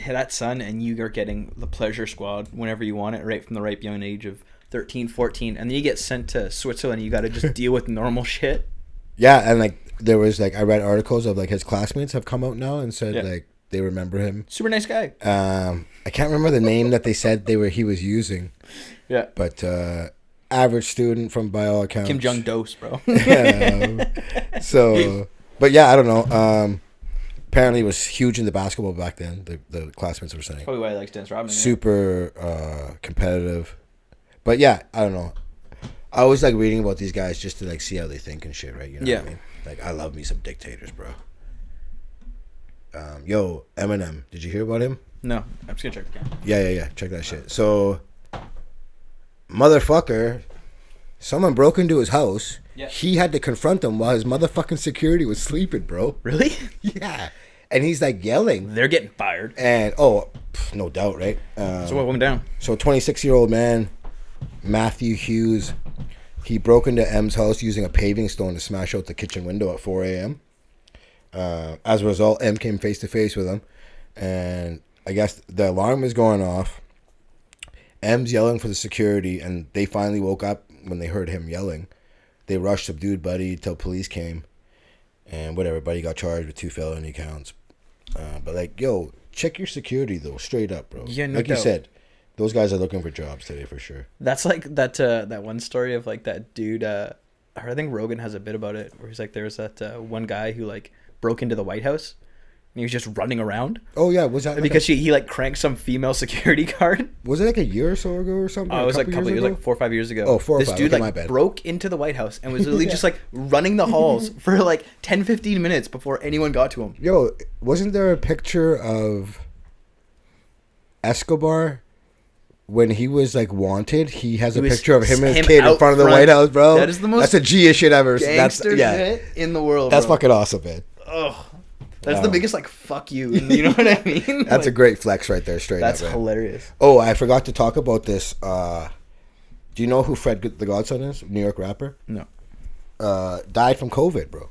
That son, and you are getting the pleasure squad whenever you want it, right from the ripe young age of 13, 14, and then you get sent to Switzerland. You got to just deal with normal shit. Yeah, and like there was like I read articles of like his classmates have come out now and said like they remember him. Super nice guy. I can't remember the name that they said he was using. Yeah. But average student from by all accounts. Kim Jong Dose, bro. So, but yeah, I don't know. Apparently, it was huge in the basketball back then. The classmates were saying. Probably why he likes Dennis Rodman. Super competitive, but yeah, I don't know. I always like reading about these guys just to like see how they think and shit, right? You know what I mean? Like I love me some dictators, bro. Yo, Eminem, did you hear about him? No, I'm just gonna check again. Yeah. Check that shit. So, motherfucker, someone broke into his house. Yeah. He had to confront them while his motherfucking security was sleeping, bro. Really? Yeah. And he's like yelling. They're getting fired. And no doubt, right? So what went down? So 26-year-old man, Matthew Hughes, he broke into M's house using a paving stone to smash out the kitchen window at 4 a.m. As a result, M came face to face with him, and I guess the alarm was going off. M's yelling for the security, and they finally woke up when they heard him yelling. They rushed, subdued Buddy till police came, and whatever. Buddy got charged with 2 felony counts. But like, yo, check your security though, straight up, bro. Yeah, no like doubt. you said, those guys are looking for jobs today for sure. That's like that one story of like that dude. I think Rogan has a bit about it where he's like, there was that one guy who like broke into the White House. And he was just running around. Oh yeah, was that like because he like cranked some female security guard? Was it like a year or so ago or something? Oh, it was like a couple years, like 4 or 5 years ago. Oh, 4 or 5. This dude okay, like broke into the White House and was literally just like running the halls for like 10-15 minutes before anyone got to him. Yo, wasn't there a picture of Escobar when he was like wanted? He has a picture of him and his kid in front of the White House, bro. That is the most. That's a G shit ever. Gangster shit in the world. That's bro. fucking awesome, man. Ugh. That's the biggest, like, fuck you. You know what I mean? That's a great flex right there, straight that's up. That's hilarious. Oh, I forgot to talk about this. Do you know who Fred the Godson is? New York rapper? No. Died from COVID, bro.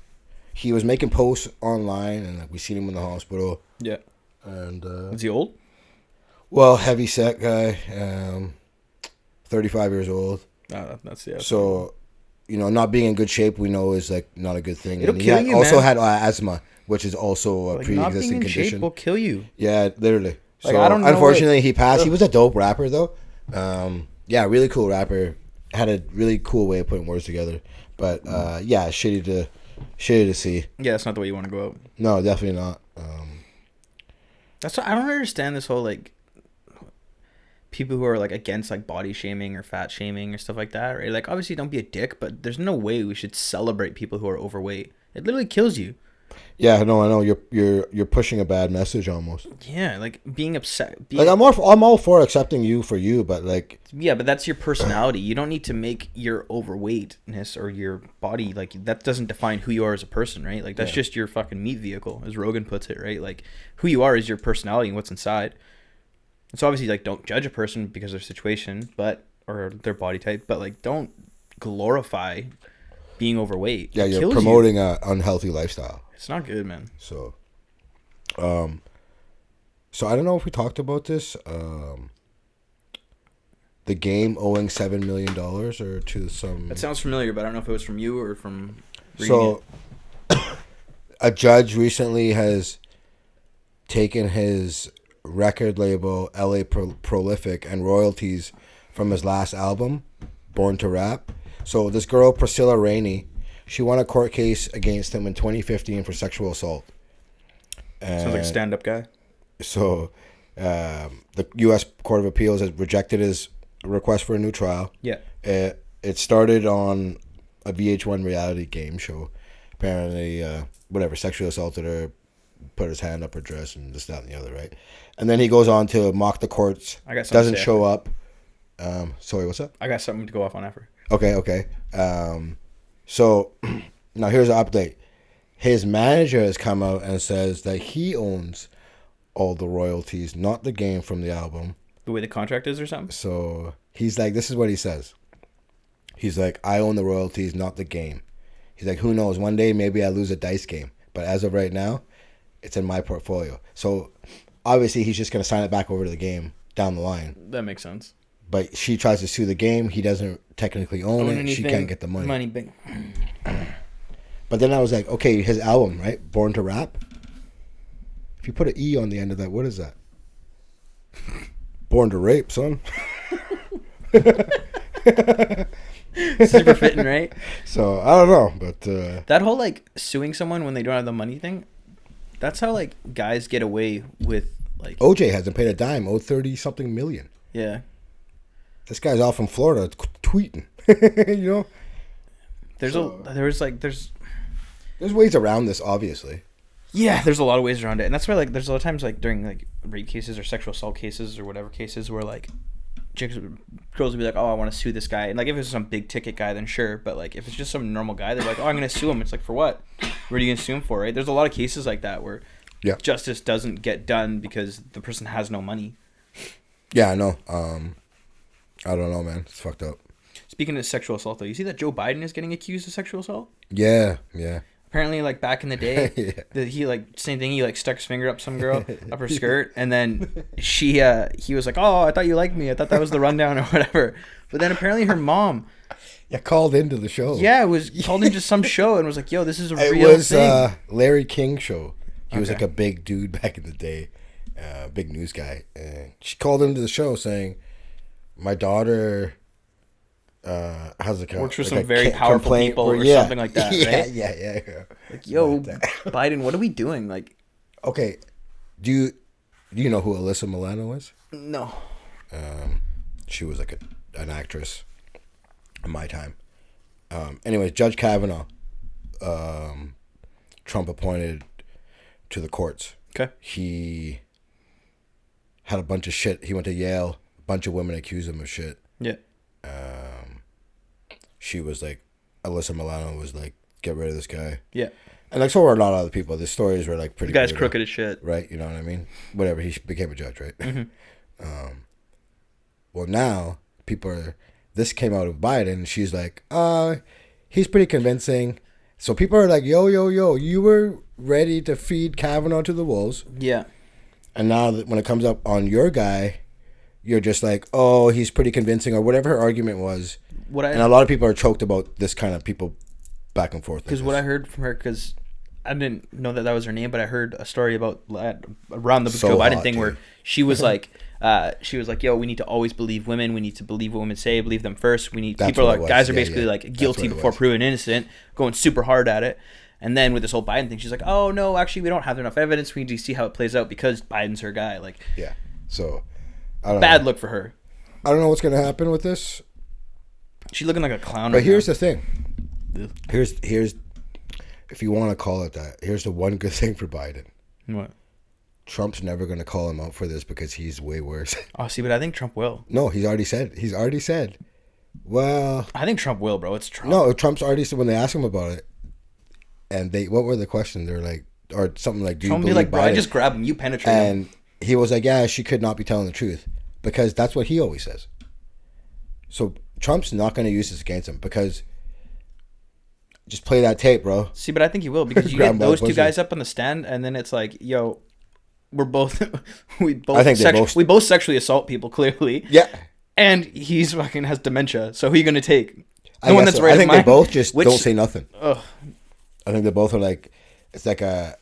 He was making posts online, and like, we seen him in the hospital. Yeah. And is he old? Well, heavy set guy. 35 years old. That's yeah. So, you know, not being in good shape, we know is like not a good thing. It'll and kill he you, also man. had asthma, which is also a like, pre-existing not being in condition. shape will kill you. Yeah, literally. Like, So I don't know, unfortunately, he passed. He was a dope rapper though. Yeah, really cool rapper. Had a really cool way of putting words together. But yeah, shitty to see. Yeah, that's not the way you want to go out. No, definitely not. That's what I don't understand. This whole like people who are like against like body shaming or fat shaming or stuff like that, right? Like obviously don't be a dick, but there's no way we should celebrate people who are overweight. It literally kills you. Yeah, no, I know you're pushing a bad message almost. Yeah, like being upset. Like I'm all for accepting you for you, but like yeah, but that's your personality. You don't need to make your overweightness or your body like that doesn't define who you are as a person, right? Like that's just your fucking meat vehicle, as Rogan puts it, right? Like who you are is your personality and what's inside. So obviously like don't judge a person because of their situation, or their body type, but like don't glorify being overweight. Yeah, you're promoting a unhealthy lifestyle. It's not good, man. So I don't know if we talked about this. The game owing $7 million or to some. That sounds familiar, but I don't know if it was from you or from. So, a judge recently has taken his record label LA Prolific and royalties from his last album, Born to Rap. So this girl Priscilla Rainey, she won a court case against him in 2015 for sexual assault. Sounds like a stand-up guy. So the U.S. Court of Appeals has rejected his request for a new trial. Yeah. It started on a VH1 reality game show. Apparently, sexually assaulted her, put his hand up her dress, and this, that, and the other, right? And then he goes on to mock the courts. Doesn't show up. Sorry, what's up? I got something to go off on after. Okay. So now here's an update. His manager has come out and says that he owns all the royalties, not the game from the album. The way the contract is or something? So he's like, this is what he says. He's like, I own the royalties, not the game. He's like, who knows? One day maybe I lose a dice game. But as of right now, it's in my portfolio. So obviously he's just going to sign it back over to the game down the line. That makes sense. But she tries to sue the game. He doesn't technically own it. Anything. She can't get the money. Money big. But then I was like, okay, his album, right? Born to Rap. If you put an E on the end of that, what is that? Born to Rape, son. Super fitting, right? So I don't know, but that whole like suing someone when they don't have the money thing, that's how like guys get away with like. OJ hasn't paid a dime, owed 30-something million. Yeah. This guy's off from Florida tweeting. You know? There's ways around this, obviously. Yeah, there's a lot of ways around it. And that's why like there's a lot of times like during like rape cases or sexual assault cases or whatever cases where like girls will be like, oh, I want to sue this guy. And like if it's some big ticket guy, then sure. But like if it's just some normal guy, they're like, oh, I'm gonna sue him. It's like, for what? What are you gonna sue him for, right? There's a lot of cases like that where justice doesn't get done because the person has no money. Yeah, I know. I don't know, man. It's fucked up. Speaking of sexual assault, though, you see that Joe Biden is getting accused of sexual assault? Yeah. Apparently, like, back in the day, he, like, same thing, he, like, stuck his finger up some girl, up her skirt, and then he was like, oh, I thought you liked me. I thought that was the rundown or whatever. But then apparently her mom... Yeah, called into the show. Yeah, it was called into some show and was like, yo, this is a real thing. It was Larry King show. He was, like, a big dude back in the day, big news guy. And she called into the show saying, my daughter... has works for some very powerful people or something like that, right? Yeah. Like, yo, Biden, what are we doing? Like, okay, do you know who Alyssa Milano is? No. She was like an actress in my time. Anyways, Judge Kavanaugh, Trump appointed to the courts. Okay. He had a bunch of shit. He went to Yale. A bunch of women accused him of shit. Yeah. She was like, Alyssa Milano was like, get rid of this guy. Yeah. And like, so were a lot of other people. The stories were like pretty. The guy's crooked as shit. Right? You know what I mean? Whatever. He became a judge, right? Mm-hmm. Well, now this came out of Biden. She's like, he's pretty convincing. So people are like, yo, you were ready to feed Kavanaugh to the wolves. Yeah. And now that when it comes up on your guy, you're just like, oh, he's pretty convincing, or whatever her argument was. And a lot of people are choked about this kind of people back and forth. Because what I heard from her, because I didn't know that was her name, but I heard a story about around the Joe Biden thing where she was like, yo, we need to always believe women. We need to believe what women say, believe them first. Guys are basically like guilty before proven innocent, going super hard at it. And then with this whole Biden thing, she's like, oh no, actually we don't have enough evidence. We need to see how it plays out because Biden's her guy. Like, yeah. So Bad look for her. I don't know what's gonna happen with this. She's looking like a clown. But here's the thing. Ugh. Here's if you want to call it that. Here's the one good thing for Biden. What? Trump's never gonna call him out for this because he's way worse. Oh, see, but I think Trump will. No, he's already said. Well, I think Trump will, bro. It's Trump. No, Trump's already said when they asked him about it, and what were the questions? They're like, or something like, do you Trump believe be like, bro, Biden? I just grab him, you penetrate him. And he was like, yeah, she could not be telling the truth because that's what he always says. So Trump's not going to use this against him because just play that tape, bro. See, but I think he will because you get those two guys up on the stand, and then it's like, yo, we both sexually assault people clearly. Yeah. And he's fucking has dementia. So who are you gonna take? I think they both just don't say nothing. Ugh. I think they both are like, it's like a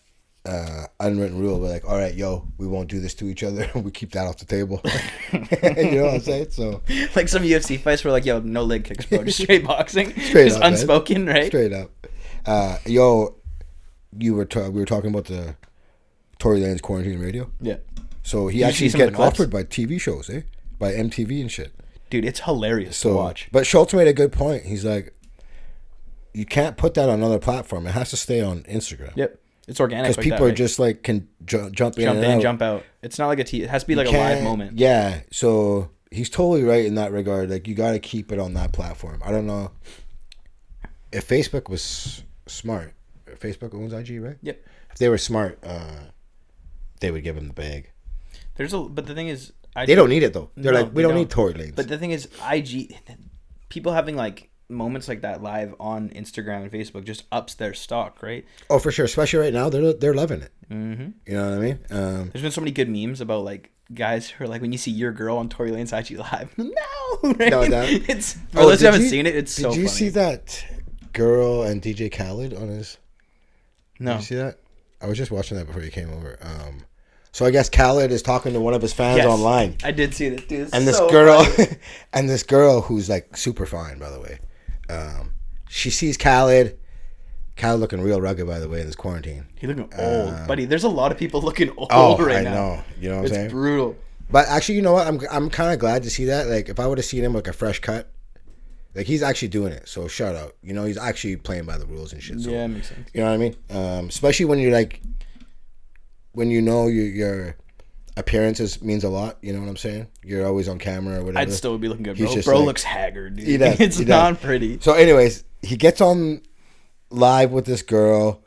unwritten rule. We're like, all right, yo, we won't do this to each other. We keep that off the table. You know what I'm saying? So like some UFC fights where like, yo, no leg kicks, bro, just straight boxing, straight just up, unspoken, man. right? Straight up. Yo, we were talking about the Tory Lanez quarantine radio. Yeah. So he actually gets offered by TV shows, by MTV and shit. Dude, it's hilarious to watch. But Schultz made a good point. He's like, you can't put that on another platform. It has to stay on Instagram. Yep. It's organic. Because people are just like, can jump in, jump out. It's not like it has to be like a live moment. Yeah. So he's totally right in that regard. Like, you got to keep it on that platform. I don't know if Facebook was smart. Facebook owns IG, right? Yep. If they were smart, they would give him the bag. But the thing is, IG, they don't need it though. They're like, we don't need Tory Lanez. But the thing is, IG, people having like moments like that live on Instagram and Facebook just ups their stock, right? Oh, for sure. Especially right now, they're loving it. Mm-hmm. You know what I mean? There's been so many good memes about like guys who are like, when you see your girl on Tory Lanez IG live, no, right? No, it's for those who haven't seen it. It's so funny. Did you see that girl and DJ Khaled on his? No. Did you see that? I was just watching that before you came over. So I guess Khaled is talking to one of his fans online. I did see this, dude. And this girl, and this girl who's like super fine, by the way. She sees Khaled looking real rugged, by the way, in this quarantine. He's looking old, buddy. There's a lot of people looking old right now. I know. You know what I'm saying? It's brutal. But actually, you know what? I'm kind of glad to see that. Like, if I would have seen him like a fresh cut, like, he's actually doing it. So shout out. You know, he's actually playing by the rules and shit. So, yeah, it makes sense. You know what I mean? Especially when you're like, when you know your appearances means a lot. You know what I'm saying? You're always on camera or whatever. I'd still be looking good, bro. Just bro like, looks haggard, dude. He does. It's not pretty. So anyways, he gets on live with this girl,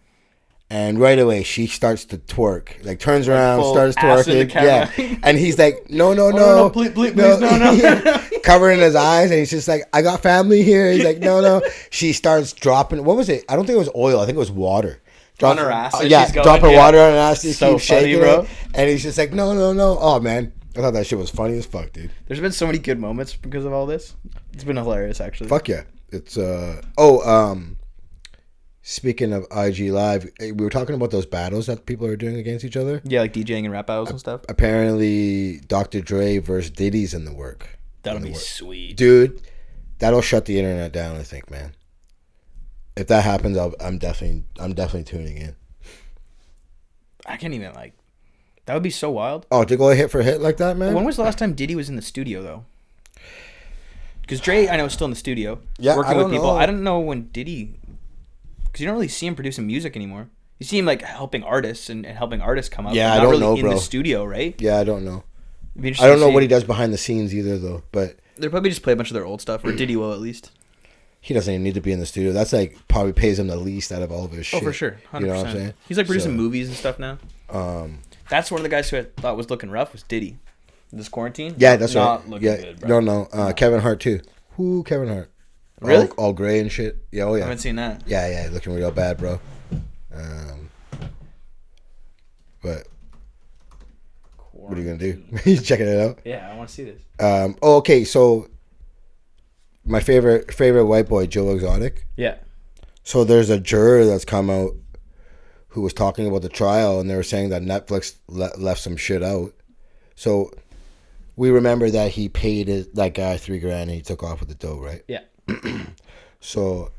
and right away she starts to twerk. Like, turns around, starts twerking. Yeah. And he's like, no, please, no. Covering his eyes, and he's just like, I got family here. He's like, no. She starts dropping, what was it? I don't think it was oil. I think it was water. On her ass. Dropping water on her ass. She so keeps shaking, bro. And he's just like, no. Oh, man. I thought that shit was funny as fuck, dude. There's been so many good moments because of all this. It's been hilarious, actually. Fuck yeah. It's, speaking of IG Live, we were talking about those battles that people are doing against each other. Yeah, like DJing and rap battles and stuff. Apparently, Dr. Dre versus Diddy's in the work. That'll be sweet. Dude, that'll shut the internet down, I think, man. If that happens, I'm definitely tuning in. I can't even, like, that would be so wild. Oh, to go hit for hit like that, man? When was the last time Diddy was in the studio, though? Because Dre, I know, is still in the studio. Yeah, working with people. I don't know when Diddy... Because you don't really see him producing music anymore. You see him, like, helping artists and helping artists come up. Yeah, not I don't really know, in bro. the studio, right? Yeah, I don't know. I don't know what he does behind the scenes either, though. But they'll probably just play a bunch of their old stuff, or Diddy will at least. He doesn't even need to be in the studio. That's like probably pays him the least out of all of his shit. Oh, for sure. 100%. You know what I'm saying? He's like producing movies and stuff now. That's one of the guys who I thought was looking rough was Diddy. This quarantine? Yeah, that's not right. Looking yeah, good, bro. No. Kevin Hart too. Who? Kevin Hart. Really? All gray and shit. Yeah, oh yeah. I haven't seen that. Yeah, looking real bad, bro. But what are you gonna do? You checking it out? Yeah, I want to see this. Okay, so my favorite white boy, Joe Exotic. Yeah. So there's a juror that's come out who was talking about the trial, and they were saying that Netflix left some shit out. So we remember that he paid that guy $3,000 and he took off with the dough, right? Yeah. So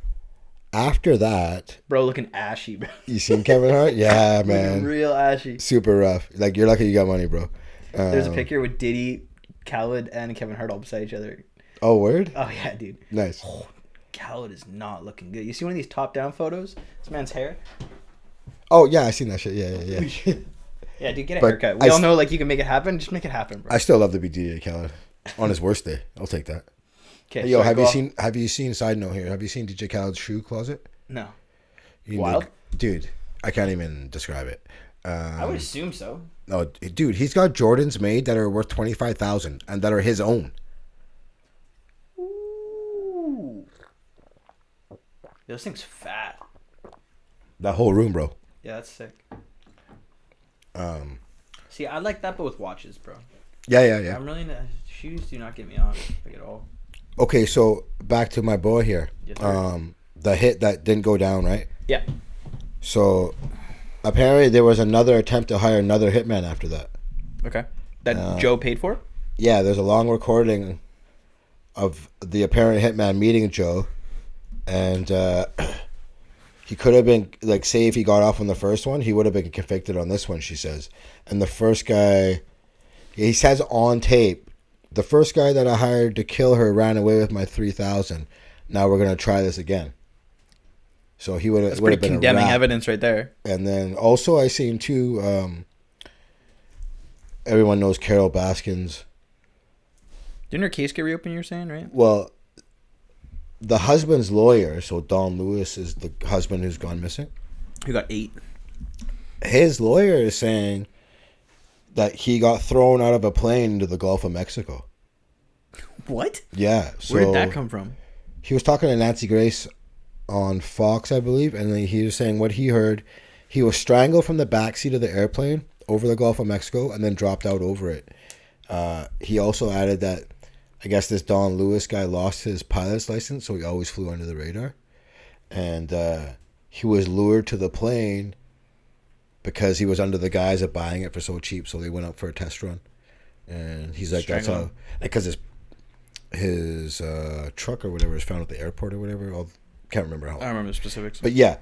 after that, bro, looking ashy, bro. You seen Kevin Hart? Yeah, man. Looking real ashy. Super rough. Like, you're lucky you got money, bro. There's a picture with Diddy Khaled and Kevin Hart all beside each other. Oh, word? Oh yeah, dude. Nice. Oh, Khaled is not looking good. You see one of these top-down photos? This man's hair. Oh yeah, I seen that shit. Yeah. Yeah, dude, get a But haircut. We all know like you can make it happen. Just make it happen, bro. I still love the DJ Khaled on his worst day. I'll take that. Okay, Hey, yo, sorry, have go you off. seen? Have you seen? Side note here. Have you seen DJ Khaled's shoe closet? No. You can Wild? dude. I can't even describe it. I would assume so. No, dude, he's got Jordans made that are worth 25,000 and that are his own. Ooh. Those things fat. That whole room, bro. Yeah, that's sick. See, I like that, but with watches, bro. Yeah. I'm really shoes do not get me on like at all. Okay, so back to my boy here. Yes, sir. The hit that didn't go down, right? Yeah. So apparently there was another attempt to hire another hitman after that. Okay. That Joe paid for? Yeah, there's a long recording of the apparent hitman meeting Joe, and he could have been, like, say if he got off on the first one, he would have been convicted on this one, she says. And the first guy, he says on tape, the first guy that I hired to kill her ran away with my 3,000. Now we're going to try this again. So he would have That's pretty been condemning a rap. evidence right there. And then also I seen too, everyone knows Carol Baskins. Didn't her case get reopened, you're saying, right? Well, the husband's lawyer, so Don Lewis is the husband who's gone missing. Who got 8? His lawyer is saying that he got thrown out of a plane into the Gulf of Mexico. What? Yeah. So Where did that come from? He was talking to Nancy Grace on Fox, I believe, and he was saying what he heard. He was strangled from the backseat of the airplane over the Gulf of Mexico and then dropped out over it. He also added that I guess this Don Lewis guy lost his pilot's license, so he always flew under the radar. And he was lured to the plane because he was under the guise of buying it for so cheap, so they went up for a test run. And he's like, that's how, because his truck or whatever was found at the airport or whatever. I can't remember how. I don't remember the specifics. But yeah,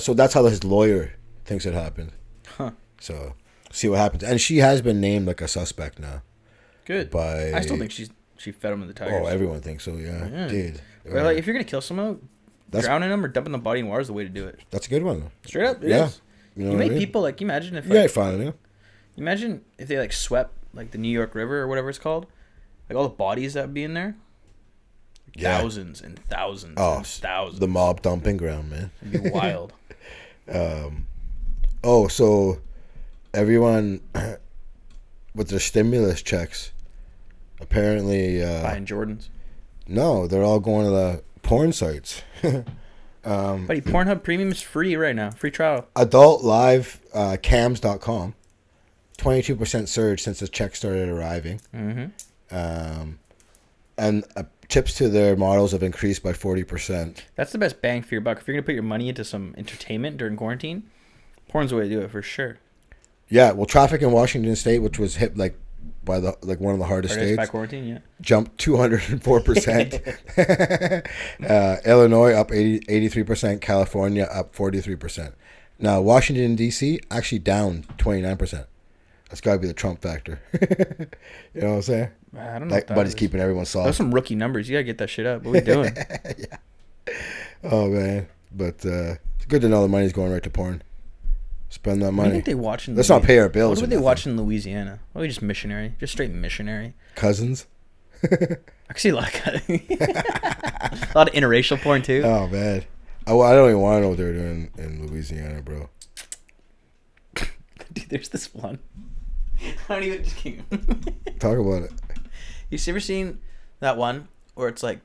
so that's how his lawyer thinks it happened. Huh. So see what happens. And she has been named like a suspect now. Good. I still think she fed him with the tigers. Oh, everyone thinks so, yeah. Dude. But like, if you're going to kill someone, drowning them or dumping the body in water is the way to do it. That's a good one. Straight up, it Yeah. is. You know You what I make mean? people, like, imagine if, Yeah, like, finally. imagine if they, like, swept, like, the New York River or whatever it's called. Like, all the bodies that would be in there. Yeah. Thousands and thousands Oh, and thousands. the mob dumping ground, man. It'd be wild. Oh, so everyone with their stimulus checks, apparently... Buying Jordans. No, they're all going to the porn sites. Buddy, Pornhub Premium is free right now. Free trial. Adult Live cams.com, 22% surge since the check started arriving. Mm-hmm. And tips to their models have increased by 40%. That's the best bang for your buck. If you're going to put your money into some entertainment during quarantine, porn's the way to do it for sure. Yeah, well, traffic in Washington State, which was hit by one of the hardest states, by quarantine, yeah. jumped 204%. Illinois up 83%. California up 43%. Now, Washington, D.C. actually down 29%. That's got to be the Trump factor. You know what I'm saying? I don't know. Like, but he's keeping everyone soft. Those are some rookie numbers. You got to get that shit up. What are we doing? Yeah. Oh, man. But it's good to know the money's going right to porn. Spend that What do money. you think they watch in Let's not pay our bills. What or do they nothing. watch in Louisiana? Why are we just missionary? Just straight missionary. Cousins. I can see a lot of interracial porn too. Oh, man. I don't even want to know what they're doing in Louisiana, bro. Dude, there's this one. I don't even just kidding. Talk about it. You ever seen that one where it's like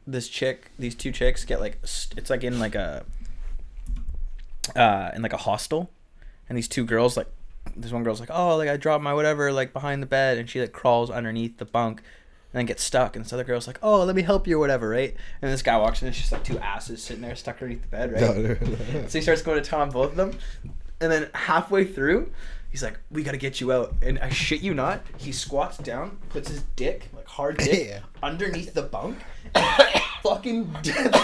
these two chicks get like it's like in like a hostel, and these two girls like this one girl's like, oh, like I dropped my whatever like behind the bed, and she like crawls underneath the bunk and then gets stuck, and this other girl's like, oh, let me help you or whatever, right? And this guy walks in, and it's just like two asses sitting there stuck underneath the bed, right? So he starts going to town on both of them, and then halfway through he's like, we gotta get you out. And I shit you not, he squats down, puts his dick, like hard dick, Yeah. underneath the bunk, fucking Get the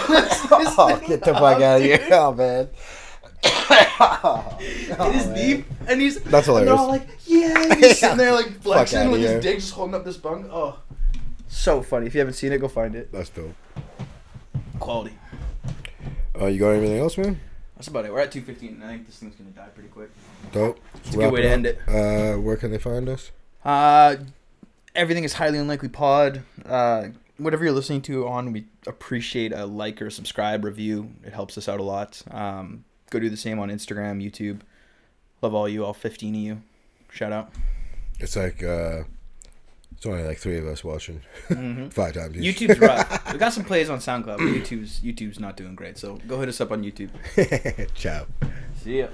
fuck out of here. Oh, man. It is deep, and he's That's hilarious. And they're all like, yeah, He's sitting there like flexing outta with here. his dick, just holding up this bunk. Oh, so funny. If you haven't seen it, go find it. That's dope. Quality. You got anything else, man? That's about it. We're at 2:15, and I think this thing's gonna die pretty quick. Dope. It's a good way to end it. Where can they find us? Everything is Highly Unlikely Pod. Whatever you're listening to on, we appreciate a like or subscribe, review. It helps us out a lot. Go do the same on Instagram, YouTube. Love all 15 of you. Shout out. It's like it's only like 3 of us watching. 5 times each. YouTube's rough. We got some plays on SoundCloud, but YouTube's not doing great. So go hit us up on YouTube. Ciao. See ya.